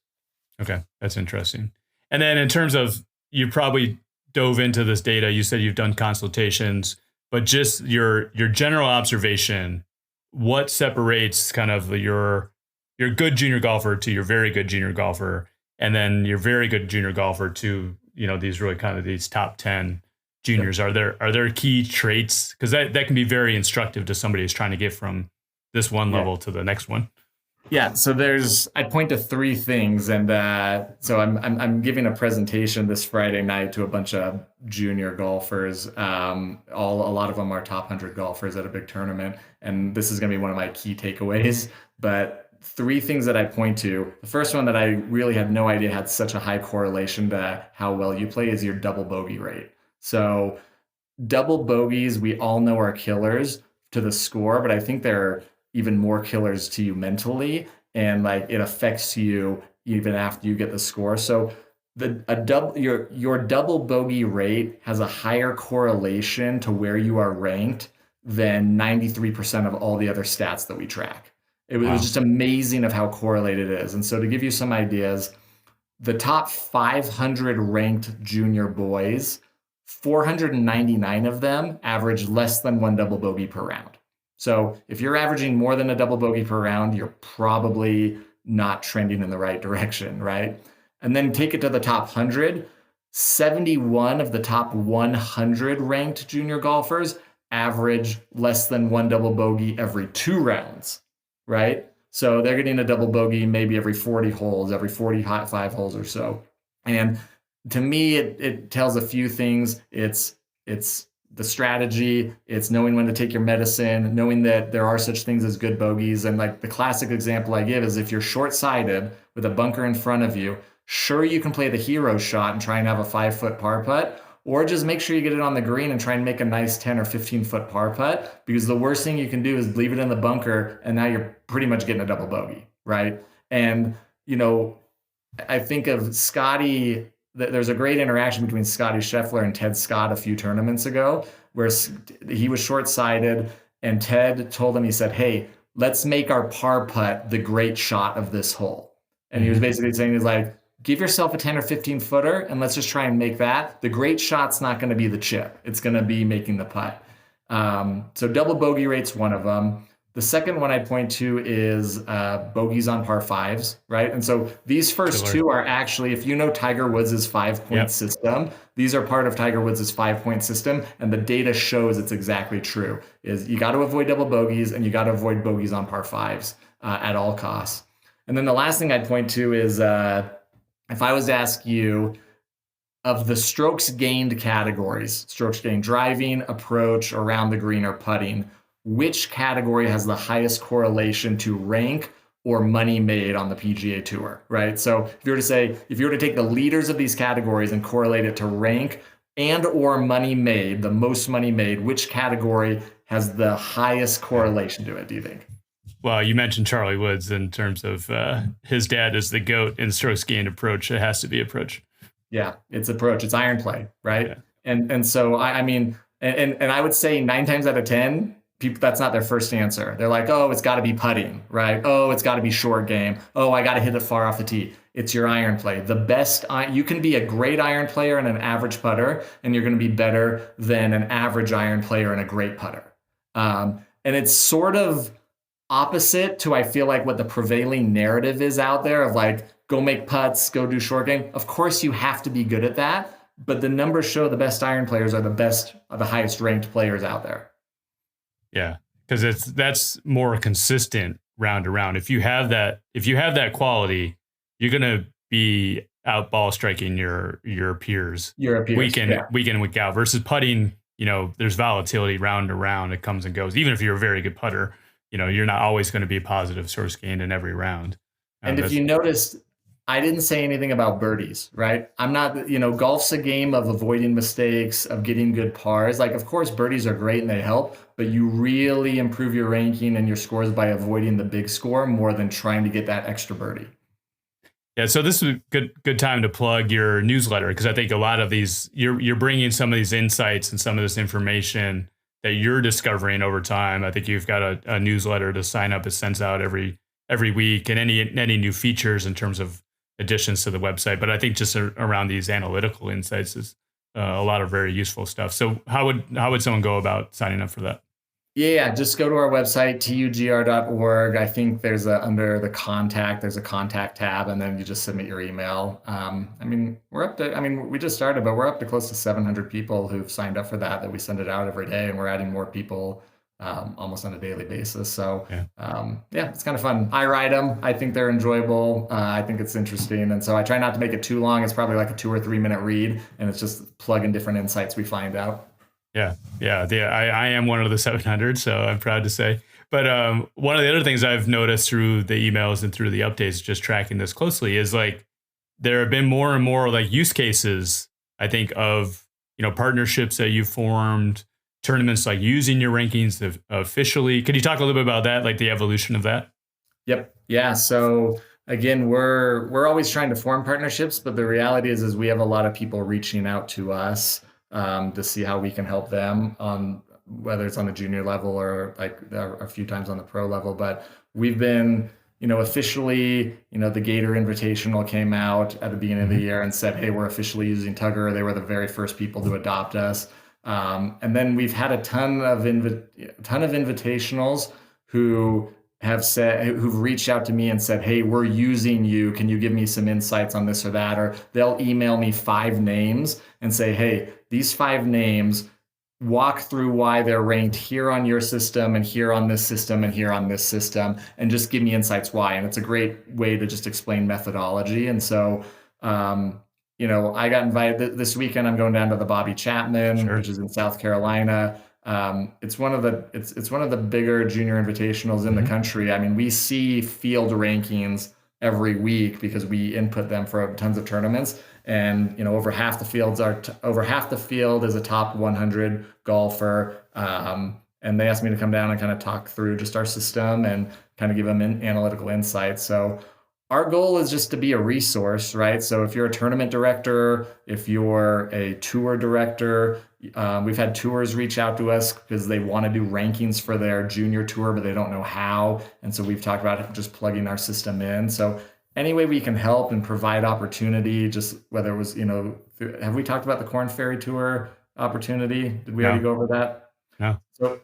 Okay, that's interesting. And then in terms of, you probably dove into this data, you said you've done consultations, but just your general observation, what separates kind of your good junior golfer to your very good junior golfer, and then your very good junior golfer to, these really kind of these top 10 juniors? Are there key traits? Because that can be very instructive to somebody who's trying to get from this one level to the next one. Yeah, so I'd point to three things, and so I'm giving a presentation this Friday night to a bunch of junior golfers. A lot of them are top 100 golfers at a big tournament, and this is going to be one of my key takeaways. But three things that I point to. The first one that I really had no idea had such a high correlation to how well you play is your double bogey rate. So double bogeys, we all know are killers to the score, but I think they're even more killers to you mentally, and like it affects you even after you get the score. So your double bogey rate has a higher correlation to where you are ranked than 93% of all the other stats that we track. It was Wow. just amazing of how correlated it is. And so to give you some ideas, the top 500 ranked junior boys, 499 of them average less than one double bogey per round. So if you're averaging more than a double bogey per round, you're probably not trending in the right direction, right? And then take it to the top 100. 71 of the top 100 ranked junior golfers average less than one double bogey every 2 rounds, right? So they're getting a double bogey maybe every 40 holes, every 45 holes or so. And to me, it tells a few things. It's the strategy, it's knowing when to take your medicine, knowing that there are such things as good bogeys. And like the classic example I give is if you're short-sighted with a bunker in front of you, sure you can play the hero shot and try and have a 5-foot par putt, or just make sure you get it on the green and try and make a nice 10 or 15-foot par putt, because the worst thing you can do is leave it in the bunker and now you're pretty much getting a double bogey, right? And you know, I think of Scotty. There's a great interaction between Scotty Scheffler and Ted Scott a few tournaments ago, where he was short-sighted, and Ted told him, he said, "Hey, let's make our par putt the great shot of this hole." And he was Mhm. basically saying, he's like, give yourself a 10 or 15 footer and let's just try and make that. The great shot's not going to be the chip. It's going to be making the putt. So double bogey rate's one of them. The second one I'd point to is bogeys on par fives, right? And so these first Killer. two are actually, if you know Tiger Woods' 5-point Yep. system, these are part of Tiger Woods' 5-point system, and the data shows it's exactly true. Is you got to avoid double bogeys and you got to avoid bogeys on par fives at all costs. And then the last thing I'd point to is if I was to ask you, of the strokes gained categories, strokes gained driving, approach, around the green, or putting, which category has the highest correlation to rank or money made on the PGA Tour, right? So if you were to take the leaders of these categories and correlate it to rank and or money made, the most money made, which category has the highest correlation to it, do you think? Well, you mentioned Charlie Woods in terms of his dad is the GOAT in strokes gained approach. It has to be approach. Yeah, it's approach, it's iron play, Yeah. right? And so I mean, and I would say 9 times out of 10, people, that's not their first answer. They're like, oh, it's got to be putting, right? Oh, it's got to be short game. Oh, I got to hit it far off the tee. It's your iron play. The best, you can be a great iron player and an average putter, and you're going to be better than an average iron player and a great putter. And it's sort of opposite to, I feel like, what the prevailing narrative is out there of like, go make putts, go do short game. Of course, you have to be good at that, but the numbers show the best iron players are the highest ranked players out there. Yeah, because that's more consistent round to round. If you have that quality, you're gonna be out ball striking your peers Europeans, yeah. week in, week out. Versus putting, there's volatility round to round. It comes and goes. Even if you're a very good putter, you're not always going to be positive source gained in every round. And if you noticed, I didn't say anything about birdies, right? I'm not, golf's a game of avoiding mistakes, of getting good pars. Like, of course, birdies are great and they help, but you really improve your ranking and your scores by avoiding the big score more than trying to get that extra birdie. Yeah, so this is a good time to plug your newsletter, because I think a lot of these, you're bringing some of these insights and some of this information that you're discovering over time. I think you've got a newsletter to sign up. It sends out every week, and any new features in terms of additions to the website. But I think just around these analytical insights is a lot of very useful stuff. So how would someone go about signing up for that? Yeah, just go to our website, TUGR.org. I think under the contact, there's a contact tab, and then you just submit your email. We just started, but we're up to close to 700 people who've signed up for that we send it out every day, and we're adding more people almost on a daily basis. So Yeah. yeah, it's kind of fun. I ride them. I think they're enjoyable. I think it's interesting. And so I try not to make it too long. It's probably like a 2 or 3 minute read, and it's just plug in different insights we find out. Yeah. Yeah. I am one of the 700, so I'm proud to say. But one of the other things I've noticed through the emails and through the updates, just tracking this closely, is like there have been more and more like use cases, I think, of, partnerships that you formed, tournaments like using your rankings officially. Could you talk a little bit about that, like the evolution of that? Yep. Yeah. So again, we're always trying to form partnerships, but the reality is we have a lot of people reaching out to us to see how we can help them on whether it's on the junior level or like a few times on the pro level. But we've been, officially, the Gator Invitational came out at the beginning of the year and said, hey, we're officially using TUGR. They were the very first people to adopt us. And then we've had a ton of invitationals who've reached out to me and said, hey, we're using you. Can you give me some insights on this or that? Or they'll email me 5 names and say, hey, these 5 names, walk through why they're ranked here on your system and here on this system and here on this system, and just give me insights why. And it's a great way to just explain methodology. And so, I got invited this weekend. I'm going down to the Bobby Chapman, Sure. which is in South Carolina. It's one of the bigger junior invitationals in the country. I mean, we see field rankings every week because we input them for tons of tournaments. And over half the field is a top 100 golfer. And they asked me to come down and kind of talk through just our system and kind of give them analytical insights. So our goal is just to be a resource, right? So if you're a tournament director, if you're a tour director, we've had tours reach out to us because they want to do rankings for their junior tour, but they don't know how. And so we've talked about just plugging our system in. So any way we can help and provide opportunity, just whether it was, have we talked about the Corn Ferry Tour opportunity? Did we already go over that? No.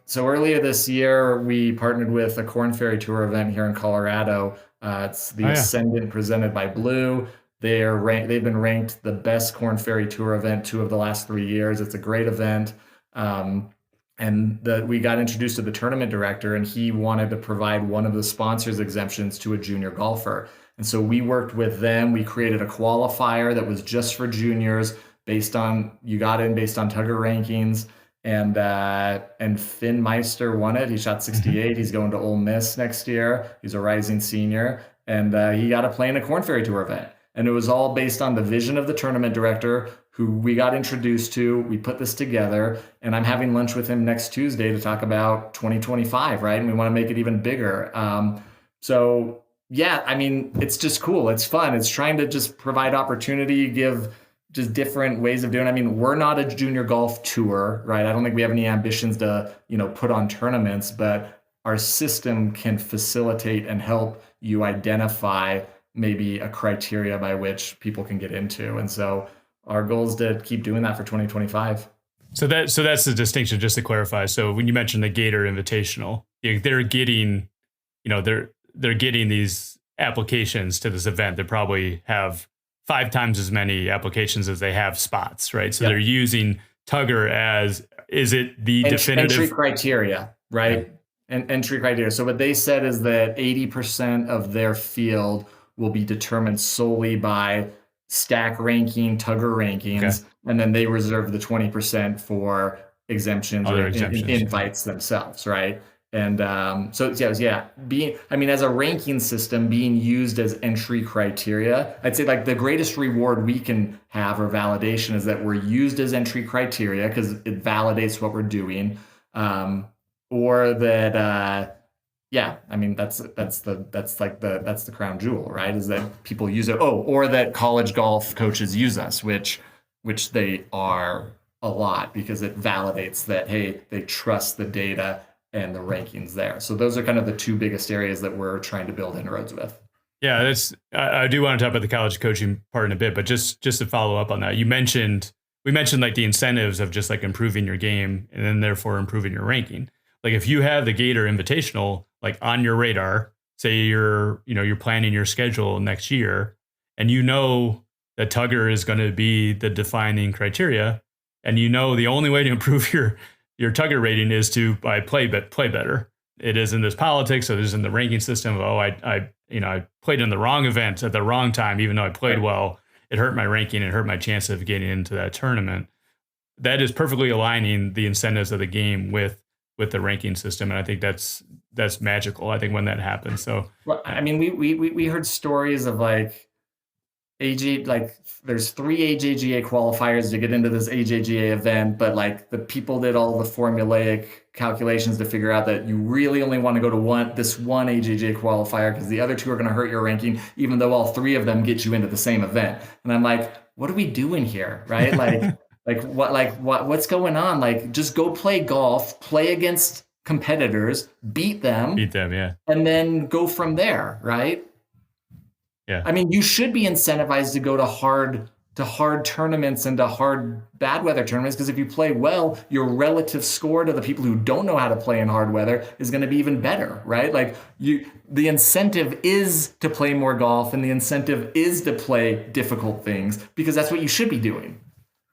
So earlier this year, we partnered with a Corn Ferry Tour event here in Colorado. It's the Ascendant presented by Blue. They've been ranked the best Corn Ferry Tour event 2 of the last 3 years. It's a great event. We got introduced to the tournament director, and he wanted to provide one of the sponsors exemptions to a junior golfer. And so we worked with them. We created a qualifier that was just for juniors you got in based on TUGR rankings. And Finn Meister won it. He shot 68. He's going to Ole Miss next year. He's a rising senior, and he got to play in a Corn Ferry Tour event. And it was all based on the vision of the tournament director, who we got introduced to. We put this together, and I'm having lunch with him next Tuesday to talk about 2025, right? And we want to make it even bigger. So yeah, I mean, it's just cool. It's fun. It's trying to just provide opportunity, give just different ways of doing it. I mean, we're not a junior golf tour, right? I don't think we have any ambitions to, put on tournaments, but our system can facilitate and help you identify maybe a criteria by which people can get into. And so our goal is to keep doing that for 2025. So that's the distinction, just to clarify. So when you mentioned the Gator Invitational, they're getting, they're getting these applications to this event. They probably have 5 times as many applications as they have spots, right? So they're using TUGR as, is it the definitive entry criteria, right? And entry criteria. So what they said is that 80% of their field will be determined solely by stack ranking, TUGR rankings, and then they reserve the 20% for exemptions or invites themselves, right? And as a ranking system being used as entry criteria, I'd say like the greatest reward we can have or validation is that we're used as entry criteria because it validates what we're doing, or that that's the crown jewel, right? Is that people use it. Or that college golf coaches use us, which they are a lot, because it validates that, hey, they trust the data and the rankings there. So those are kind of the 2 biggest areas that we're trying to build inroads with. Yeah, I do want to talk about the college coaching part in a bit, but just to follow up on that, we mentioned like the incentives of just like improving your game and then therefore improving your ranking. Like if you have the Gator Invitational like on your radar, say you're planning your schedule next year, and that TUGR is going to be the defining criteria, and the only way to improve your your TUGR rating is to play better. It is in this politics, so there's in the ranking system. I played in the wrong event at the wrong time, even though I played well. It hurt my ranking. It hurt my chance of getting into that tournament. That is perfectly aligning the incentives of the game with the ranking system, and I think that's magical. I think when that happens. So, well, I mean, we heard stories of like there's 3 AJGA qualifiers to get into this AJGA event, but like the people did all the formulaic calculations to figure out that you really only want to go to this one AJGA qualifier because the other 2 are going to hurt your ranking, even though all 3 of them get you into the same event. And I'm like, what are we doing here, right? What's going on? Like, just go play golf, play against competitors, beat them, yeah, and then go from there, right? Yeah. I mean, you should be incentivized to go to hard tournaments and to hard bad weather tournaments, because if you play well, your relative score to the people who don't know how to play in hard weather is going to be even better, right? Like the incentive is to play more golf, and the incentive is to play difficult things, because that's what you should be doing.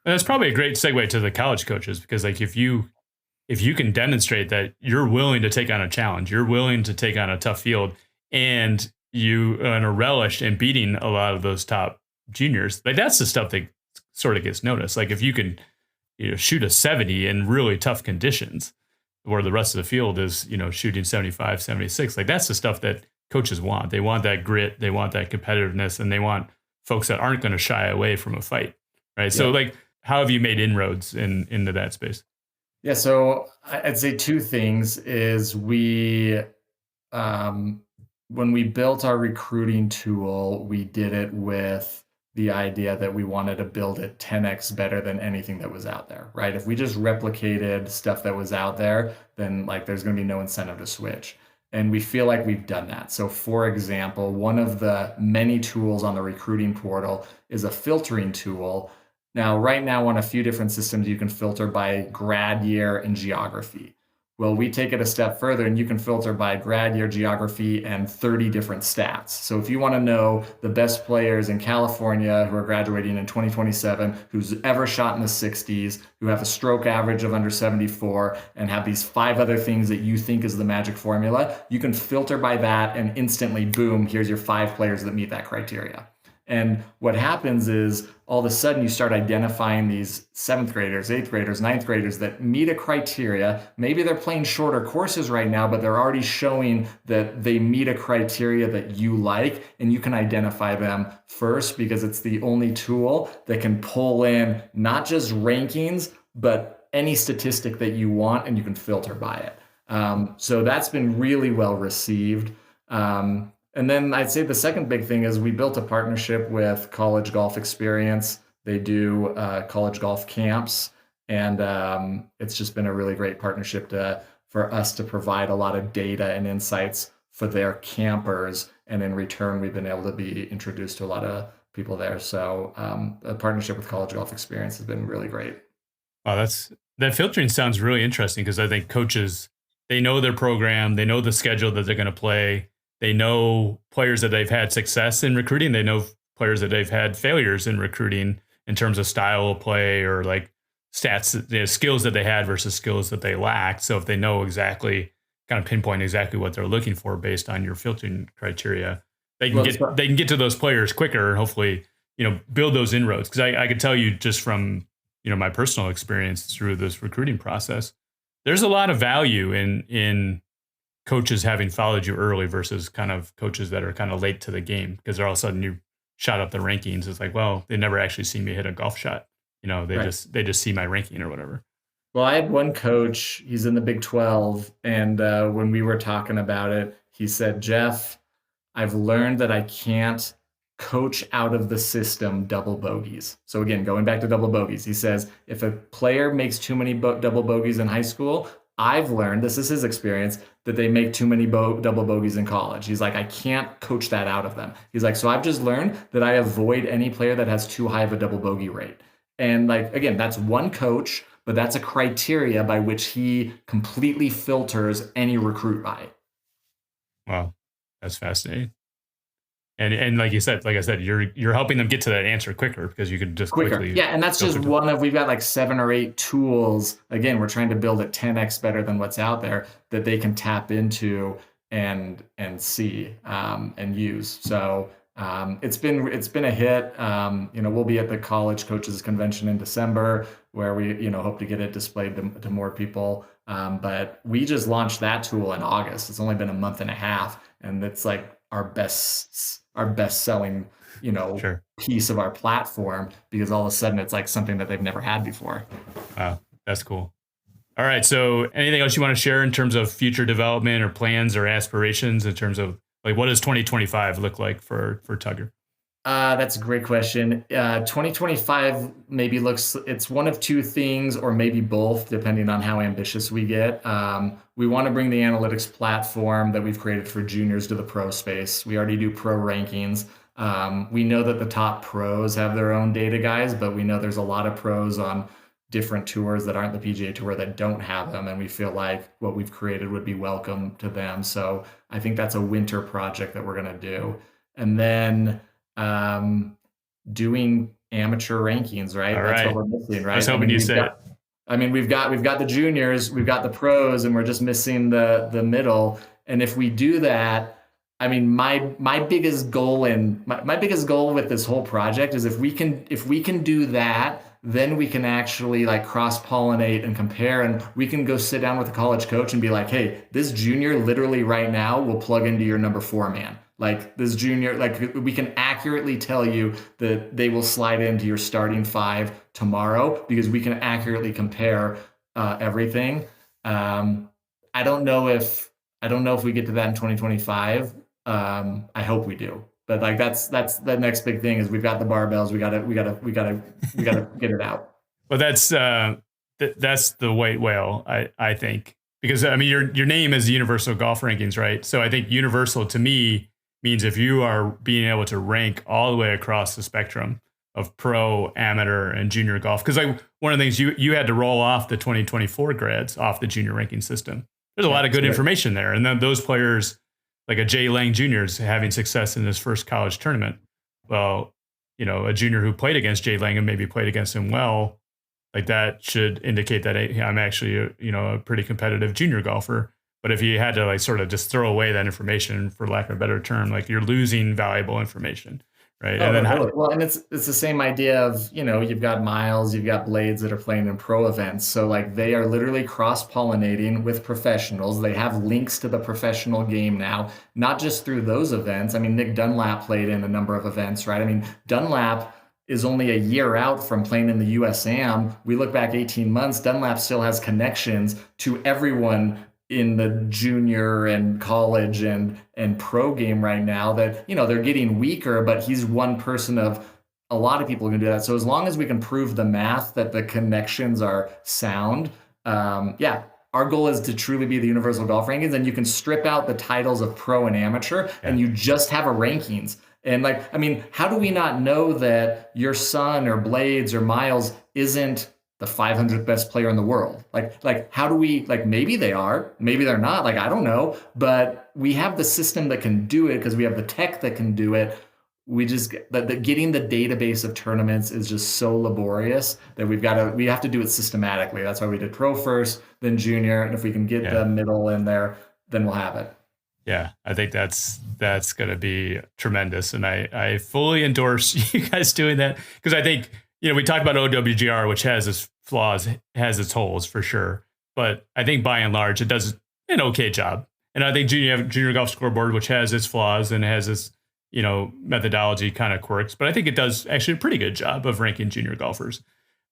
And that's probably a great segue to the college coaches, because like if you can demonstrate that you're willing to take on a challenge, you're willing to take on a tough field, and you are a relish in beating a lot of those top juniors, like that's the stuff that sort of gets noticed. Like if you can, shoot a 70 in really tough conditions where the rest of the field is, shooting 75, 76, like that's the stuff that coaches want. They want that grit, they want that competitiveness, and they want folks that aren't going to shy away from a fight, right? Yeah. So like, how have you made inroads into that space? Yeah, so I'd say 2 things is when we built our recruiting tool, we did it with the idea that we wanted to build it 10x better than anything that was out there, right? If we just replicated stuff that was out there, then like there's going to be no incentive to switch. And we feel like we've done that. So for example, one of the many tools on the recruiting portal is a filtering tool. Now, right now on a few different systems, you can filter by grad year and geography. Well, we take it a step further, and you can filter by grad year, geography, and 30 different stats. So if you want to know the best players in California who are graduating in 2027, who's ever shot in the 60s, who have a stroke average of under 74, and have these 5 other things that you think is the magic formula, you can filter by that, and instantly, boom, here's your 5 players that meet that criteria. And what happens is all of a sudden you start identifying these 7th graders, 8th graders, 9th graders that meet a criteria. Maybe they're playing shorter courses right now, but they're already showing that they meet a criteria that you like, and you can identify them first because it's the only tool that can pull in not just rankings, but any statistic that you want, and you can filter by it. So that's been really well received. And then I'd say the second big thing is we built a partnership with College Golf Experience. They do college golf camps, and it's just been a really great partnership for us to provide a lot of data and insights for their campers. And in return, we've been able to be introduced to a lot of people there. So a partnership with College Golf Experience has been really great. Oh, that filtering sounds really interesting, because I think coaches, they know their program, they know the schedule that they're going to play. They know players that they've had success in recruiting. They know players that they've had failures in recruiting in terms of style of play or like stats, skills that they had versus skills that they lacked. So if they know exactly, kind of pinpoint exactly what they're looking for based on your filtering criteria, they can get to those players quicker and hopefully, build those inroads. Because I could tell you just from, my personal experience through this recruiting process, there's a lot of value in coaches having followed you early versus kind of coaches that are kind of late to the game, because they're all of a sudden you shot up the rankings. It's like, well, they never actually see me hit a golf shot. They just see my ranking or whatever. Well, I had one coach, he's in the Big 12. And when we were talking about it, he said, Jeff, I've learned that I can't coach out of the system double bogeys. So again, going back to double bogeys, he says, if a player makes too many double bogeys in high school, I've learned, this is his experience, that they make too many double bogeys in college. He's like, I can't coach that out of them. He's like, so I've just learned that I avoid any player that has too high of a double bogey rate. And like, again, that's one coach, but that's a criteria by which he completely filters any recruit by. Wow, that's fascinating. And like I said, you're helping them get to that answer quicker because you can just quicker. quickly. Yeah, and that's just one of, we've got like 7 or 8 tools. Again, we're trying to build it 10x better than what's out there that they can tap into and see and use. So it's been a hit. We'll be at the College Coaches Convention in December where we hope to get it displayed to more people. But we just launched that tool in August. It's only been a month and a half, and it's like our best selling Sure. piece of our platform because all of a sudden it's like something that they've never had before. Wow, that's cool. All right. So anything else you want to share in terms of future development or plans or aspirations in terms of like what does 2025 look like for TUGR? That's a great question. 2025 maybe it's one of 2 things or maybe both, depending on how ambitious we get. We want to bring the analytics platform that we've created for juniors to the pro space. We already do pro rankings. We know that the top pros have their own data guys, but we know there's a lot of pros on different tours that aren't the PGA Tour that don't have them. And we feel like what we've created would be welcome to them. So I think that's a winter project that we're going to do. And then doing amateur rankings, right? All That's right. what we're missing, right? I was hoping you said it. We've got the juniors, we've got the pros, and we're just missing the middle. And if we do that, my biggest goal with this whole project is if we can do that, then we can actually like cross-pollinate and compare, and we can go sit down with a college coach and be like, hey, this junior literally right now will plug into your number 4 man. Like this junior, like we can accurately tell you that they will slide into your starting 5 tomorrow because we can accurately compare everything. I don't know if we get to that in 2025. I hope we do. But like that's the next big thing is we've got the barbells. We gotta get it out. Well, that's the white whale, I think, because your name is Universal Golf Rankings, right? So I think universal to me means if you are being able to rank all the way across the spectrum of pro, amateur, and junior golf, because like one of the things you had to roll off the 2024 grads off the junior ranking system. There's a lot of good information there, and then those players. Like a Jay Lang Jr. is having success in his first college tournament. Well, a junior who played against Jay Lang and maybe played against him well, like that should indicate that hey, I'm actually a pretty competitive junior golfer. But if you had to like sort of just throw away that information, for lack of a better term, like you're losing valuable information, right? And it's the same idea of you've got Miles, you've got Blades that are playing in pro events, so like they are literally cross-pollinating with professionals. They have links to the professional game now, not just through those events. Nick Dunlap played in a number of events, right? Dunlap is only a year out from playing in the USAM. We look back 18 months, Dunlap still has connections to everyone in the junior and college and pro game right now that, they're getting weaker, but he's one person of a lot of people who can do that. So as long as we can prove the math that the connections are sound, our goal is to truly be the universal golf rankings, and you can strip out the titles of pro and amateur and you just have a rankings. And how do we not know that your son or Blades or Miles isn't the 500th best player in the world? Like how do we, maybe they are, maybe they're not, I don't know, but we have the system that can do it because we have the tech that can do it. We just, getting the database of tournaments is just so laborious that we have to do it systematically. That's why we did pro first, then junior. And if we can get the middle in there, then we'll have it. Yeah, I think that's going to be tremendous. And I fully endorse you guys doing that because I think, we talked about OWGR, which has its flaws, has its holes for sure. But I think by and large, it does an okay job. And I think you have Junior Golf Scoreboard, which has its flaws and has its, methodology kind of quirks. But I think it does actually a pretty good job of ranking junior golfers.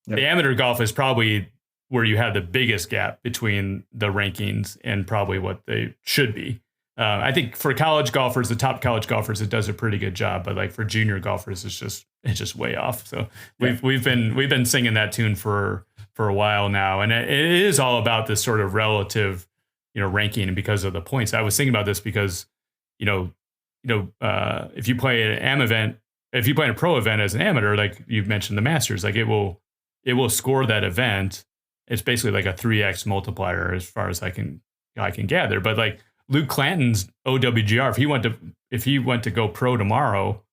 Yep. The amateur golf is probably where you have the biggest gap between the rankings and probably what they should be. I think for college golfers, the top college golfers, it does a pretty good job. But like for junior golfers, it's just way off. So we've been singing that tune for a while now, and it is all about this sort of relative, ranking, and because of the points. I was thinking about this because, if you play an AM event, if you play in a pro event as an amateur, like you've mentioned the Masters, like it will score that event. It's basically like a 3x multiplier as far as I can gather. But like Luke Clanton's OWGR, if he went to if he went to go pro tomorrow,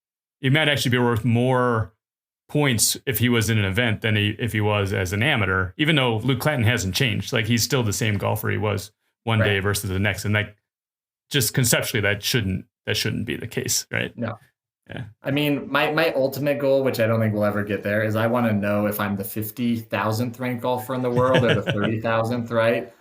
he might actually be worth more points if he was in an event than if he was as an amateur, even though Luke Clanton hasn't changed. Like, he's still the same golfer he was one day versus the next. And like, just conceptually, that shouldn't be the case, right? No. Yeah. I mean, my ultimate goal, which I don't think we'll ever get there, is I want to know if I'm the 50,000th ranked golfer in the world or the 30,000th, right?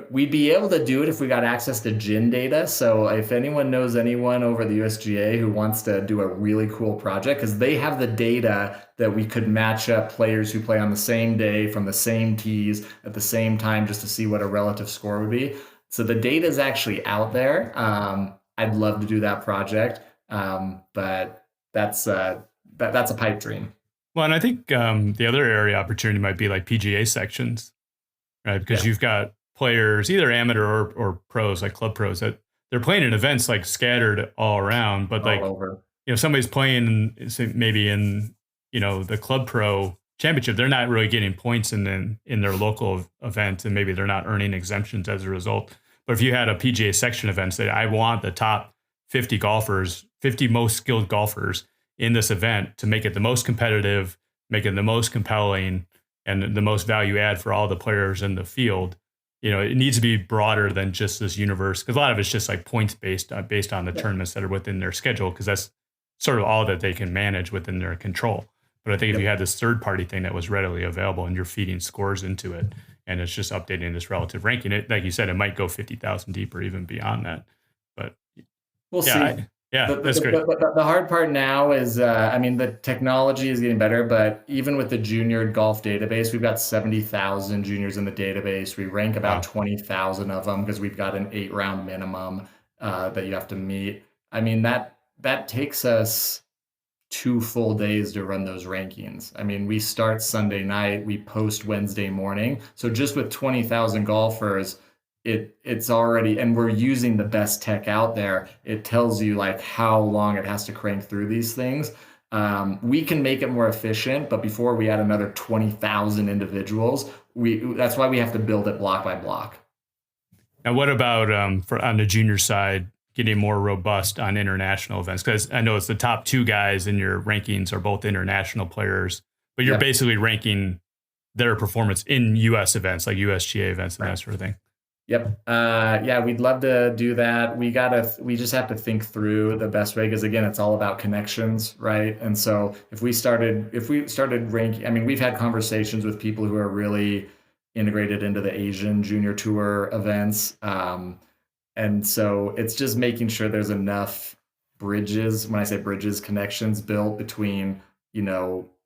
We'd be able to do it if we got access to GIN data. So if anyone knows anyone over the USGA who wants to do a really cool project, because they have the data that we could match up players who play on the same day from the same tees at the same time just to see what a relative score would be. So the data is actually out there. I'd love to do that project. But that's a pipe dream. Well, and I think the other area opportunity might be like PGA sections, right? Because you've got players, either amateur or pros, like club pros, that they're playing in events like scattered all around, but like, over. Somebody's playing maybe in, the club pro championship, they're not really getting points in their local event, and maybe they're not earning exemptions as a result. But if you had a PGA section event, say, I want the top 50 golfers, 50 most skilled golfers in this event to make it the most competitive, make it the most compelling, and the most value add for all the players in the field. It needs to be broader than just this universe, because a lot of it's just like points based on the tournaments that are within their schedule, because that's sort of all that they can manage within their control. But I think if you had this third party thing that was readily available and you're feeding scores into it, and it's just updating this relative ranking, it, like you said, it might go 50,000 deep or even beyond that. But we'll see. That's great. The hard part now is, the technology is getting better, but even with the junior golf database, we've got 70,000 juniors in the database. We rank about 20,000 of them because we've got an 8-round minimum that you have to meet. I mean, that takes us 2 full days to run those rankings. I mean, we start Sunday night, we post Wednesday morning. So just with 20,000 golfers, it's already, and we're using the best tech out there. It tells you like how long it has to crank through these things. We can make it more efficient, but before we add another 20,000 individuals, that's why we have to build it block by block. Now, what about on the junior side, getting more robust on international events? Because I know it's the top 2 guys in your rankings are both international players, but you're basically ranking their performance in U.S. events, like USGA events and that sort of thing. Yep. We'd love to do that. We just have to think through the best way, because again, it's all about connections, right? And so if we started ranking, we've had conversations with people who are really integrated into the Asian Junior Tour events. And so it's just making sure there's enough bridges, when I say bridges, connections built between,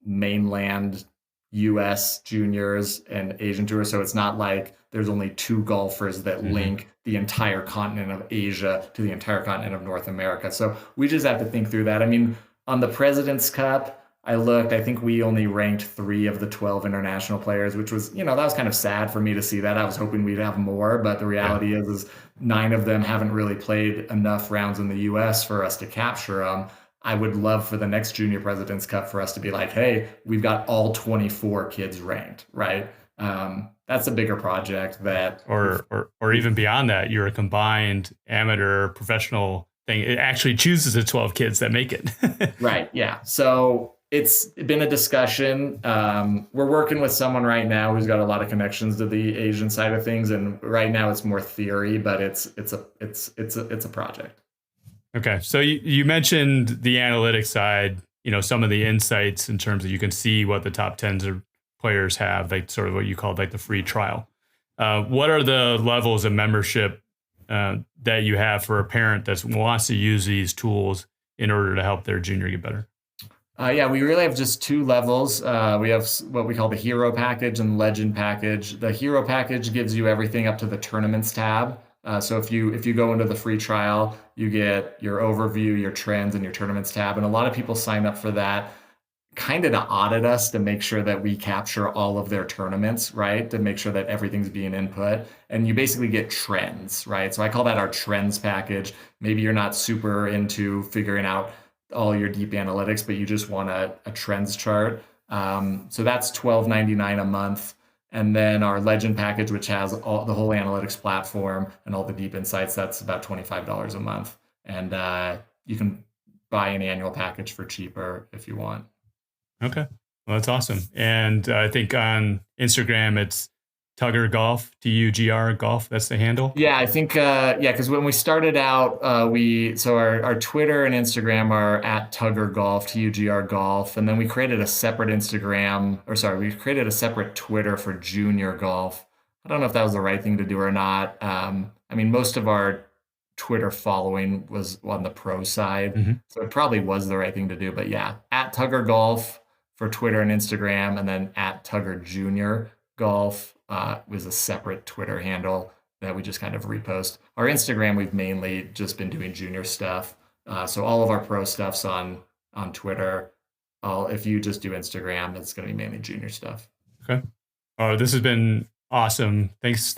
mainland US juniors and Asian tours. So it's not like there's only 2 golfers that link the entire continent of Asia to the entire continent of North America. So we just have to think through that. On the President's Cup, I think we only ranked 3 of the 12 international players, which was, that was kind of sad for me to see that. I was hoping we'd have more, but the reality is 9 of them haven't really played enough rounds in the US for us to capture them. I would love for the next Junior President's Cup for us to be like, hey, we've got all 24 kids ranked, right? That's a bigger project or even beyond that, you're a combined amateur professional thing. It actually chooses the 12 kids that make it. Right. Yeah. So it's been a discussion. We're working with someone right now who's got a lot of connections to the Asian side of things, and right now it's more theory, but it's a project. Okay, so you mentioned the analytics side. Some of the insights in terms of you can see what the top 10s players have, like sort of what you called like the free trial. What are the levels of membership that you have for a parent that wants to use these tools in order to help their junior get better? We really have just 2 levels. We have what we call the Hero package and the Legend package. The Hero package gives you everything up to the Tournaments tab. So if you go into the free trial, you get your overview, your trends, and your Tournaments tab. And a lot of people sign up for that kind of to audit us, to make sure that we capture all of their tournaments, right? To make sure that everything's being input. And you basically get trends, right? So I call that our trends package. Maybe you're not super into figuring out all your deep analytics, but you just want a trends chart. So that's $12.99 a month. And then our Legend package, which has the whole analytics platform and all the deep insights, that's about $25 a month. and you can buy an annual package for cheaper if you want. Okay. Well, that's awesome. And I think on Instagram, it's TUGR Golf, TUGR Golf. That's the handle. Yeah, I think because when we started out, our Twitter and Instagram are at Tugger Golf, TUGR Golf, and then we created a separate we created a separate Twitter for Junior Golf. I don't know if that was the right thing to do or not. I mean, most of our Twitter following was on the pro side, Mhm. so it probably was the right thing to do. But yeah, at Tugger Golf for Twitter and Instagram, and then at Tugger Junior Golf was a separate Twitter handle that we just kind of repost. Our Instagram, we've mainly just been doing junior stuff. So all of our pro stuff's on Twitter. If you just do Instagram, it's going to be mainly junior stuff. Okay. Oh, this has been awesome. Thanks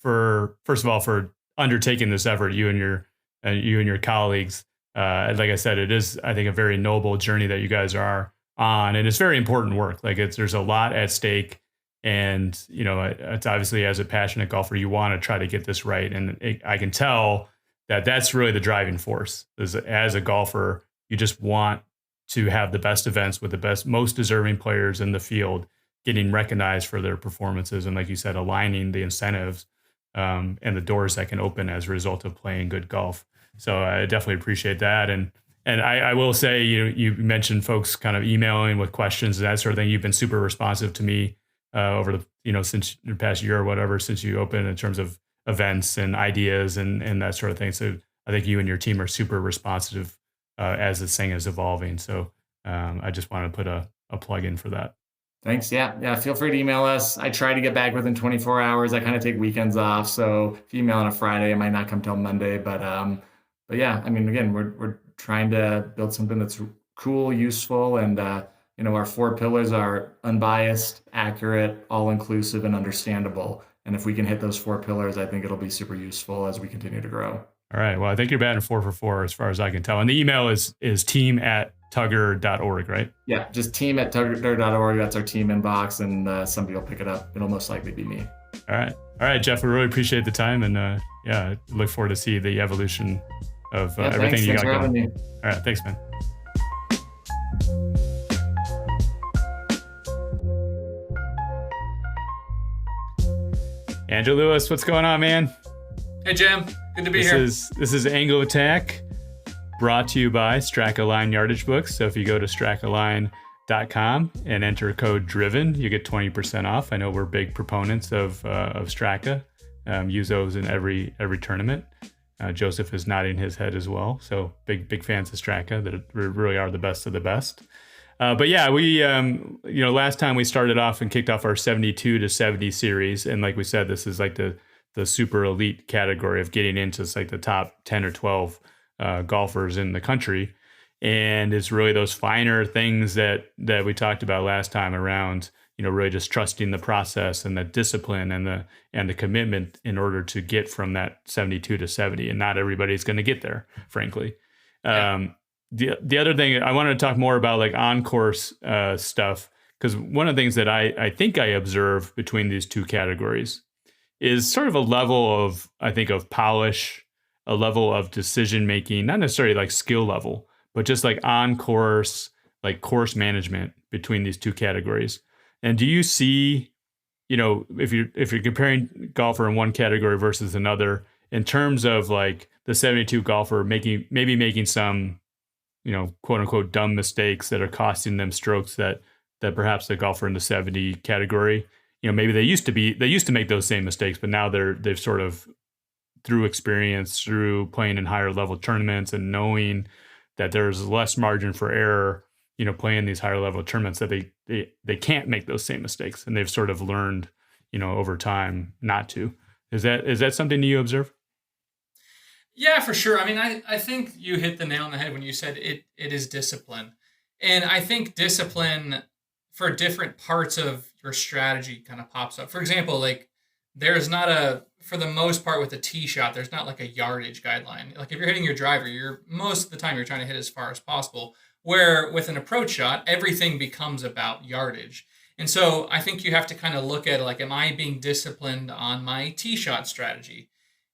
for first of all for undertaking this effort, you and your colleagues. Like I said, it is, I think, a very noble journey that you guys are on, and it's very important work. Like there's a lot at stake, and it's obviously, as a passionate golfer, you want to try to get this right, and I can tell that that's really the driving force. As a golfer, you just want to have the best events with the best, most deserving players in the field getting recognized for their performances, and like you said, aligning the incentives and the doors that can open as a result of playing good golf. So I definitely appreciate that. And I will say, you mentioned folks kind of emailing with questions and that sort of thing. You've been super responsive to me over the, since the past year or whatever, since you opened, in terms of events and ideas and that sort of thing. So I think you and your team are super responsive as this thing is evolving. So I just want to put a plug in for that. Thanks. Yeah. Feel free to email us. I try to get back within 24 hours. I kind of take weekends off, so if you email on a Friday, it might not come till Monday. But yeah. I mean, again, we're trying to build something that's cool, useful, and our 4 pillars are unbiased, accurate, all inclusive, and understandable. And if we can hit those 4 pillars, I think it'll be super useful as we continue to grow. All right. Well, I think you're batting 4 for 4 as far as I can tell. And the email is team@tugr.org, right? Yeah, just team@tugr.org. That's our team inbox, and somebody will pick it up. It'll most likely be me. All right, Jeff, we really appreciate the time, and look forward to see the evolution of everything you got going. All right, thanks, man. Andrew Lewis, what's going on, man? Hey, Jim. Good to be here. This is Angle Attack, brought to you by Strakaline Yardage Books. So if you go to strakaline.com and enter code DRIVEN, you get 20% off. I know we're big proponents of Straka. Use those in every tournament. Joseph is nodding his head as well. So big fans of Straka. That really are the best of the best. But yeah, we last time we started off and kicked off our 72 to 70 series, and like we said, this is like the super elite category of getting into like the top 10 or 12 golfers in the country. And it's really those finer things that we talked about last time around, really just trusting the process and the discipline and the commitment in order to get from that 72 to 70. And not everybody's going to get there, frankly. Yeah. The other thing, I wanted to talk more about like on-course stuff, because one of the things that I think I observe between these two categories is sort of a level of, I think, of polish, a level of decision making, not necessarily like skill level, but just like on course, like course management between these two categories. And do you see, if you're comparing golfer in one category versus another, in terms of like the 72 golfer maybe making some, quote unquote dumb mistakes that are costing them strokes that perhaps the golfer in the 70 category, maybe they used to make those same mistakes, but now they've sort of, through experience, through playing in higher level tournaments and knowing that there's less margin for error, playing these higher level tournaments, that they can't make those same mistakes, and they've sort of learned, over time not to. Is that something you observe? Yeah, for sure. I mean, I think you hit the nail on the head when you said it is discipline. And I think discipline for different parts of your strategy kind of pops up. For example, like there's not for the most part with a tee shot, there's not like a yardage guideline. Like if you're hitting your driver, most of the time you're trying to hit as far as possible. Where with an approach shot, everything becomes about yardage. And so I think you have to kind of look at it like, am I being disciplined on my tee shot strategy?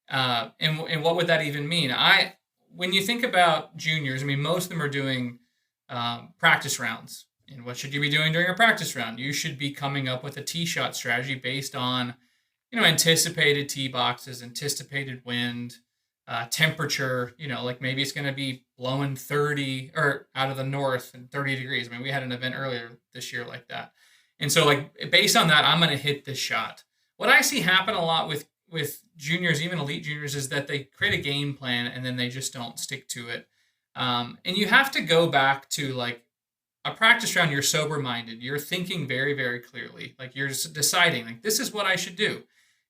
And what would that even mean? when you think about juniors, I mean, most of them are doing practice rounds. And what should you be doing during a practice round? You should be coming up with a tee shot strategy based on, anticipated tee boxes, anticipated wind, temperature. Like maybe it's going to be blowing 30 or out of the north and 30 degrees. I mean, we had an event earlier this year like that. And so like based on that, I'm going to hit this shot. What I see happen a lot with juniors, even elite juniors, is that they create a game plan and then they just don't stick to it. And you have to go back to like a practice round. You're sober minded. You're thinking very, very clearly. Like you're just deciding like, this is what I should do.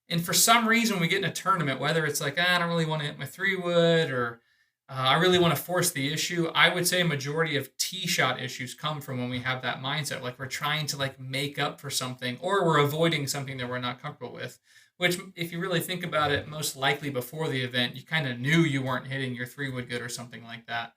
And for some reason, when we get in a tournament, whether it's like, I don't really want to hit my 3-wood or I really want to force the issue, I would say a majority of tee shot issues come from when we have that mindset. Like we're trying to like make up for something or we're avoiding something that we're not comfortable with, which if you really think about it, most likely before the event, you kind of knew you weren't hitting your 3-wood good or something like that.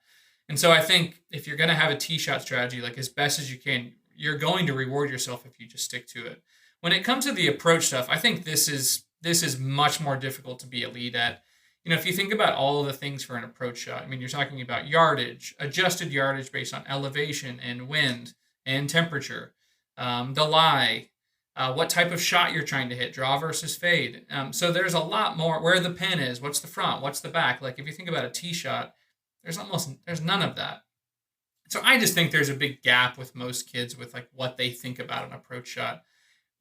And so I think if you're going to have a tee shot strategy, like as best as you can, you're going to reward yourself if you just stick to it. When it comes to the approach stuff, I think this is much more difficult to be elite at. If you think about all of the things for an approach shot, I mean, you're talking about yardage, adjusted yardage based on elevation and wind and temperature, the lie, what type of shot you're trying to hit, draw versus fade. So there's a lot more, where the pin is, what's the front, what's the back. Like if you think about a tee shot, there's none of that. So I just think there's a big gap with most kids with like what they think about an approach shot.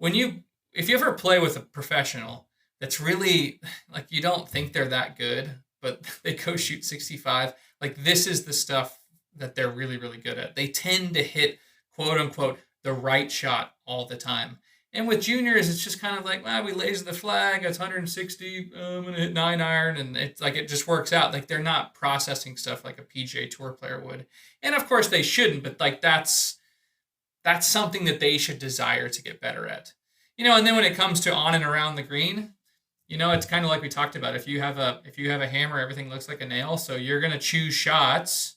If you ever play with a professional that's really like, you don't think they're that good, but they go shoot 65, like this is the stuff that they're really, really good at. They tend to hit quote unquote the right shot all the time. And with juniors, it's just kind of like, we laser the flag, it's 160, I'm going to hit 9-iron, and it's like it just works out. Like they're not processing stuff like a PGA Tour player would. And of course they shouldn't, but like that's something that they should desire to get better at. And then when it comes to on and around the green, it's kind of like we talked about. If you have a hammer, everything looks like a nail. So you're going to choose shots,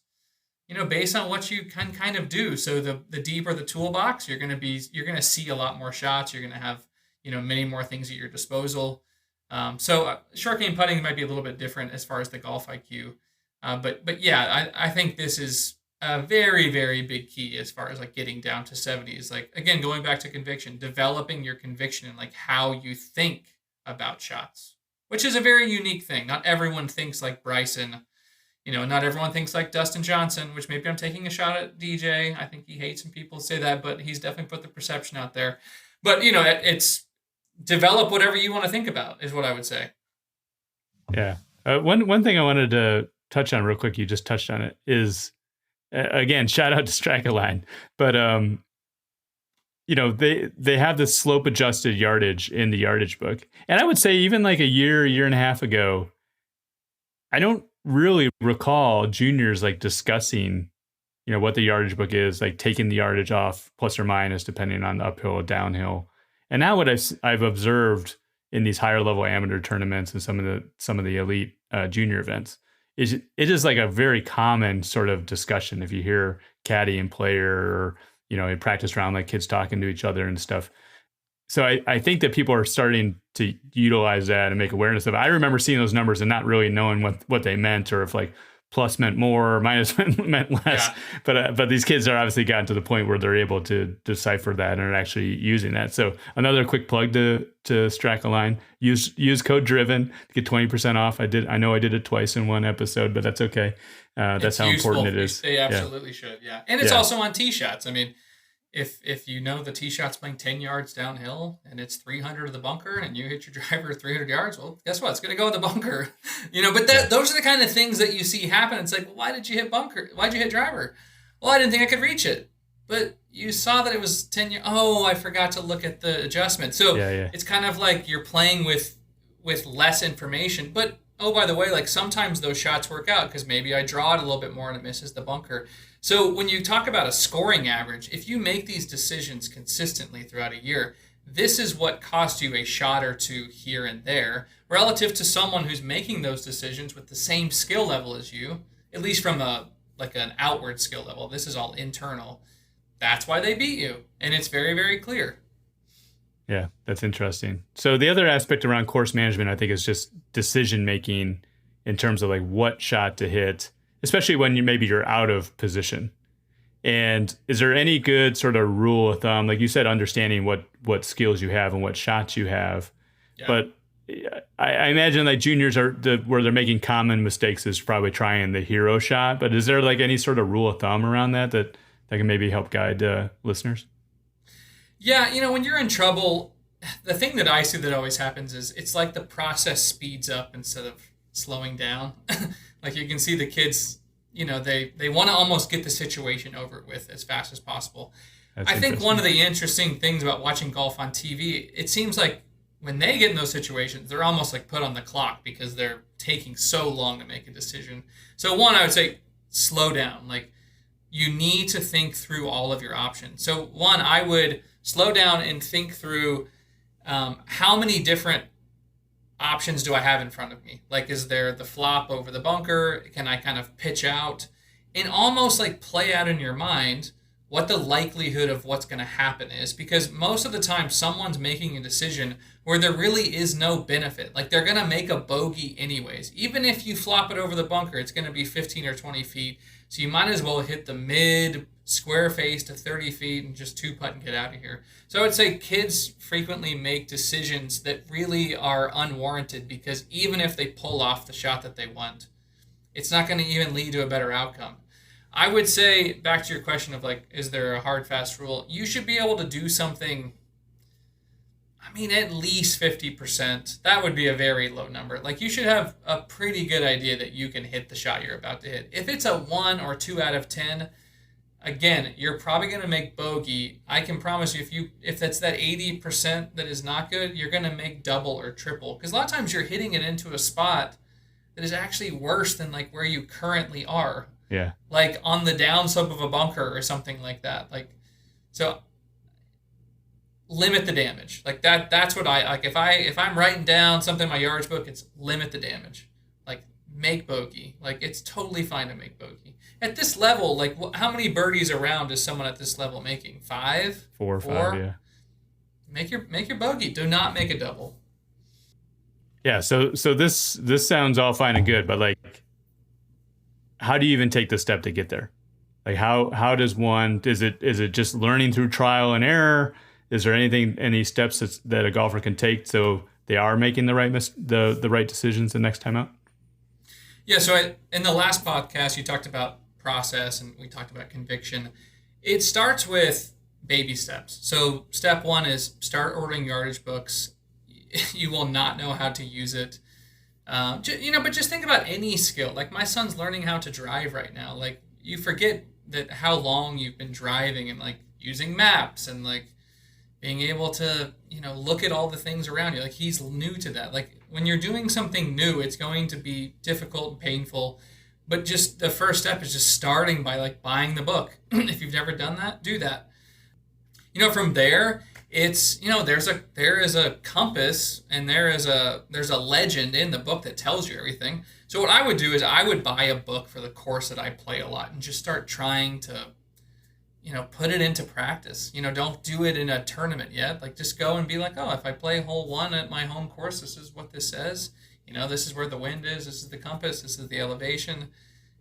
based on what you can kind of do. So the deeper the toolbox, you're going to see a lot more shots. You're going to have, many more things at your disposal. So short game putting might be a little bit different as far as the golf IQ. But yeah, I think this is a very, very big key as far as like getting down to 70s. Like, again, going back to conviction, developing your conviction and like how you think about shots, which is a very unique thing. Not everyone thinks like Bryson, not everyone thinks like Dustin Johnson, which maybe I'm taking a shot at DJ. I think he hates when people say that, but he's definitely put the perception out there. But, it's develop whatever you want to think about is what I would say. Yeah. One thing I wanted to touch on real quick, you just touched on it, is again, shout out to Strike a Line, but they have this slope adjusted yardage in the yardage book. And I would say even like a year and a half ago, I don't really recall juniors like discussing, what the yardage book is, like taking the yardage off plus or minus depending on the uphill or downhill. And now what I've observed in these higher level amateur tournaments and some of the elite junior events is it is like a very common sort of discussion. If you hear caddy and player or in practice round, like kids talking to each other and stuff. So I think that people are starting to utilize that and make awareness of it. I remember seeing those numbers and not really knowing what they meant, or if like plus meant more or minus meant less. Yeah. But these kids are obviously gotten to the point where they're able to decipher that and are actually using that. So another quick plug to Strike a Line. Use code DRIVEN to get 20% off. I know I did it twice in one episode, but that's okay. That's how important it is. They absolutely should. Yeah. And it's also on tee shots. I mean, if the tee shot's playing 10 yards downhill and it's 300 of the bunker and you hit your driver 300 yards, well, guess what? It's going to go in the bunker. But those are the kind of things that you see happen. It's like, well, why did you hit bunker? Why'd you hit driver? Well, I didn't think I could reach it. But you saw that it was 10 yards. Oh, I forgot to look at the adjustment. So It's kind of like you're playing with less information. But, oh, by the way, like sometimes those shots work out because maybe I draw it a little bit more and it misses the bunker. So when you talk about a scoring average, if you make these decisions consistently throughout a year, this is what costs you a shot or two here and there relative to someone who's making those decisions with the same skill level as you, at least from an outward skill level. This is all internal. That's why they beat you. And it's very, very clear. Yeah, that's interesting. So the other aspect around course management, I think, is just decision making in terms of like what shot to hit, especially when you're out of position. And is there any good sort of rule of thumb, like you said, understanding what skills you have and what shots you have? Yeah. But I imagine like juniors where they're making common mistakes is probably trying the hero shot. But is there like any sort of rule of thumb around that can maybe help guide listeners? Yeah, when you're in trouble, the thing that I see that always happens is it's like the process speeds up instead of slowing down. Like you can see the kids, they want to almost get the situation over with as fast as possible. That's I think one of the interesting things about watching golf on TV, it seems like when they get in those situations, they're almost like put on the clock because they're taking so long to make a decision. So one, I would say slow down. Like you need to think through all of your options. So one, I would slow down and think through how many different options do I have in front of me? Like, is there the flop over the bunker? Can I kind of pitch out and almost like play out in your mind what the likelihood of what's going to happen is? Because most of the time someone's making a decision where there really is no benefit. Like they're going to make a bogey anyways. Even if you flop it over the bunker, it's going to be 15 or 20 feet. So you might as well hit the mid square face to 30 feet and just two putt and get out of here. So I would say kids frequently make decisions that really are unwarranted because even if they pull off the shot that they want, it's not going to even lead to a better outcome. I would say, back to your question of like, is there a hard, fast rule? You should be able to do something, at least 50%. That would be a very low number. Like you should have a pretty good idea that you can hit the shot you're about to hit. If it's a 1 or 2 out of 10, again, you're probably going to make bogey. I can promise you, if that's that 80% that is not good, you're going to make double or triple. Because a lot of times you're hitting it into a spot that is actually worse than like where you currently are. Yeah. Like on the downslope of a bunker or something like that. Like, so limit the damage. Like that's what I like. If I'm writing down something in my yardage book, it's limit the damage. Like make bogey. Like it's totally fine to make bogey. At this level, like how many birdies around is someone at this level making? 5? 4 or 5, yeah. Make your bogey. Do not make a double. Yeah, so this sounds all fine and good, but like how do you even take the step to get there? Like how does one, is it just learning through trial and error? Is there any steps that a golfer can take so they are making the right decisions the next time out? Yeah, so in the last podcast, you talked about process and we talked about conviction. It starts with baby steps. So step 1 is start ordering yardage books. You will not know how to use it. But just think about any skill. Like my son's learning how to drive right now. Like you forget that how long you've been driving and like using maps and like being able to, look at all the things around you. Like he's new to that. Like when you're doing something new, it's going to be difficult and painful. But just the first step is just starting by like buying the book. If you've never done that, do that. From there, it's, there is a compass and there's a legend in the book that tells you everything. So what I would do is I would buy a book for the course that I play a lot and just start trying to, put it into practice. Don't do it in a tournament yet. Like just go and be like, oh, if I play hole 1 at my home course, this is what this says. This is where the wind is. This is the compass. This is the elevation.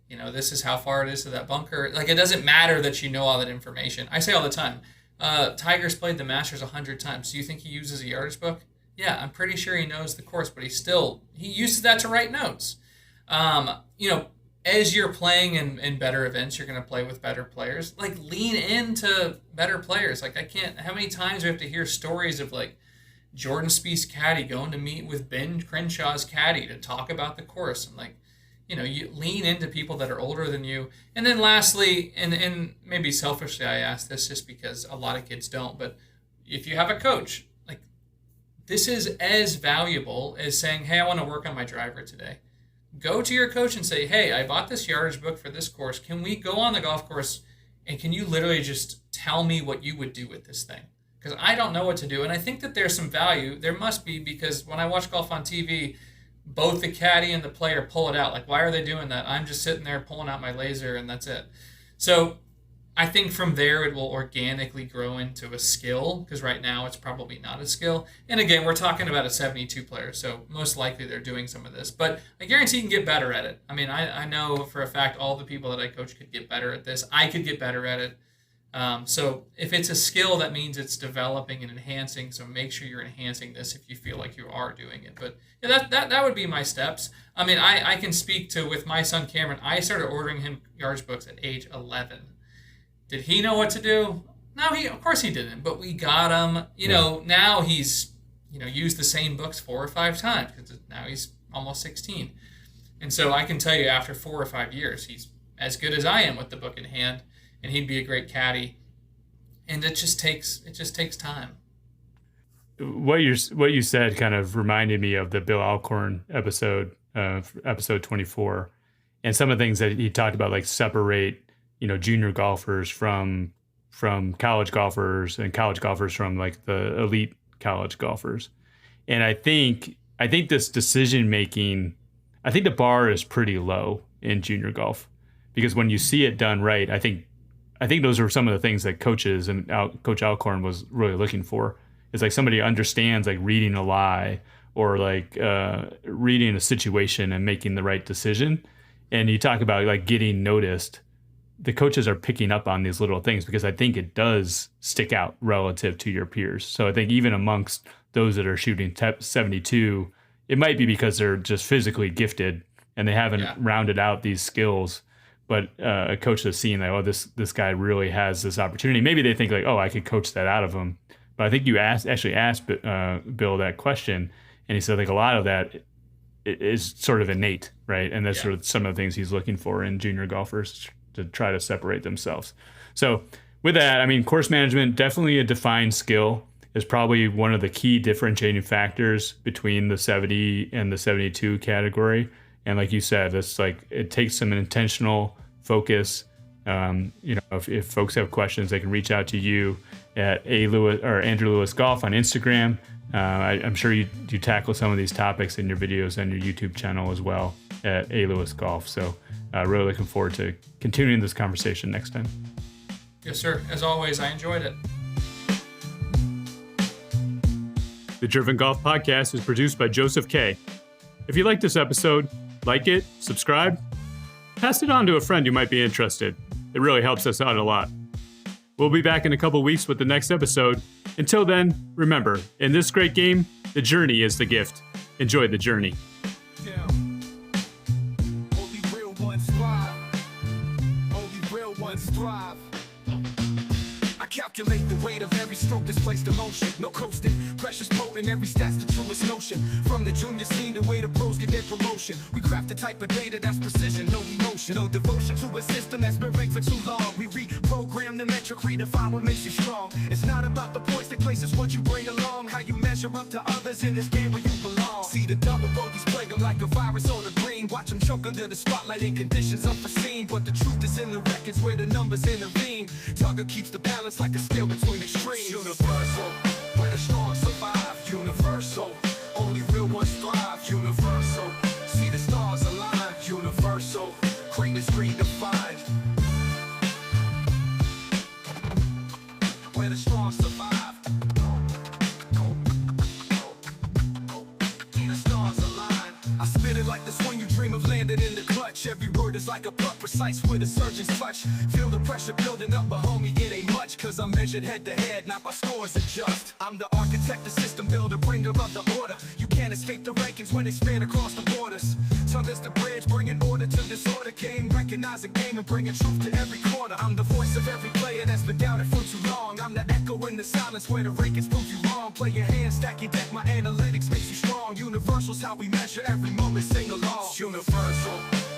This is how far it is to that bunker. Like it doesn't matter that you know all that information. I say all the time, Tiger's played the Masters 100 times. Do you think he uses a yardage book? Yeah, I'm pretty sure he knows the course, but he uses that to write notes. As you're playing in better events, you're going to play with better players. Like lean into better players. Like how many times do we have to hear stories of like Jordan Spieth's caddy going to meet with Ben Crenshaw's caddy to talk about the course and like, you lean into people that are older than you. And then lastly, and maybe selfishly I ask this just because a lot of kids don't, but if you have a coach, like this is as valuable as saying, hey, I want to work on my driver today. Go to your coach and say, hey, I bought this yardage book for this course. Can we go on the golf course and can you literally just tell me what you would do with this thing? Because I don't know what to do. And I think that there's some value. There must be, because when I watch golf on TV, both the caddy and the player pull it out. Like, why are they doing that? I'm just sitting there pulling out my laser and that's it. So I think from there it will organically grow into a skill, because right now it's probably not a skill. And again, we're talking about a 72 player, so most likely they're doing some of this. But I guarantee you can get better at it. I mean, I know for a fact all the people that I coach could get better at this. I could get better at it. So if it's a skill, that means it's developing and enhancing. So make sure you're enhancing this if you feel like you are doing it. But yeah, that would be my steps. I mean, I can speak to, with my son Cameron, I started ordering him yards books at age 11. Did he know what to do? No, of course he didn't. But we got him. Now he's used the same books 4 or 5 times, because now he's almost 16. And so I can tell you, after 4 or 5 years, he's as good as I am with the book in hand, and he'd be a great caddy. And it just takes time. What you said kind of reminded me of the Bill Alcorn episode, episode 24, and some of the things that he talked about, like separate junior golfers from college golfers, and college golfers from like the elite college golfers. And I think this decision making, I think the bar is pretty low in junior golf, because when you see it done right, I think those are some of the things that coaches and Coach Alcorn was really looking for. It's like somebody understands, like reading a lie, or like reading a situation and making the right decision. And you talk about like getting noticed. The coaches are picking up on these little things, because I think it does stick out relative to your peers. So I think even amongst those that are shooting 72, it might be because they're just physically gifted and they haven't rounded out these skills. But a coach that's seeing like, oh, this guy really has this opportunity. Maybe they think like, oh, I could coach that out of him. But I think you actually asked Bill that question, and he said like a lot of that is sort of innate, right? And that's sort of some of the things he's looking for in junior golfers, to try to separate themselves. So with that, I mean, course management, definitely a defined skill, is probably one of the key differentiating factors between the 70 and the 72 category. And like you said, it's like, it takes some intentional focus. If folks have questions, they can reach out to you at Lewis or Andrew Lewis Golf on Instagram. I'm sure you tackle some of these topics in your videos and your YouTube channel as well at Lewis Golf. So really looking forward to continuing this conversation next time. Yes, sir. As always, I enjoyed it. The Driven Golf Podcast is produced by Joseph K. If you like this episode, like it, subscribe, pass it on to a friend who might be interested. It really helps us out a lot. We'll be back in a couple weeks with the next episode. Until then, remember, in this great game, the journey is the gift. Enjoy the journey. Only real ones thrive. I calculate the weight of every stroke that's placed in motion. No coasting, precious potent, every stat's the truest notion. From the junior scene, the way the pros get their promotion. We craft the type of data that's precision, no emotion. No devotion to a system that's been rigged for too long. We reprogram the metric, redefine what makes you strong. It's not about the points they place, it's what you bring along. How you measure up to others in this game where you belong. See the double bogeys plague them like a virus on the green. Watch them choke under the spotlight in conditions unforeseen. But the truth is in the records where the numbers intervene. TUGR keeps the balance like a scale between extremes. Universal, where the strong survive. Universal, only real ones thrive. Universal, see the stars align. Universal, greatness redefined. Where the strong survive. See the stars align. I spit it like the swing you dream of landing in the clutch. Every word is like a puck, precise with a surgeon's touch. Feel the pressure building up, but homie, it ain't much. Cause I'm measured head to head, not by scores adjust. I'm the architect, the system builder, bringer of the order. You can't escape the rankings when they span across the borders. TUGR's the bridge, bringing order to disorder. Game, recognizing game and bringing truth to every corner. I'm the voice of every player that's been doubted for too long. I'm the echo in the silence where the rankings prove you wrong. Play your hand, stack your deck, my analytics makes you strong. Universal's how we measure every moment, sing along. Universal,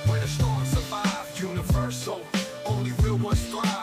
where the strong survive. Universal, only real ones thrive.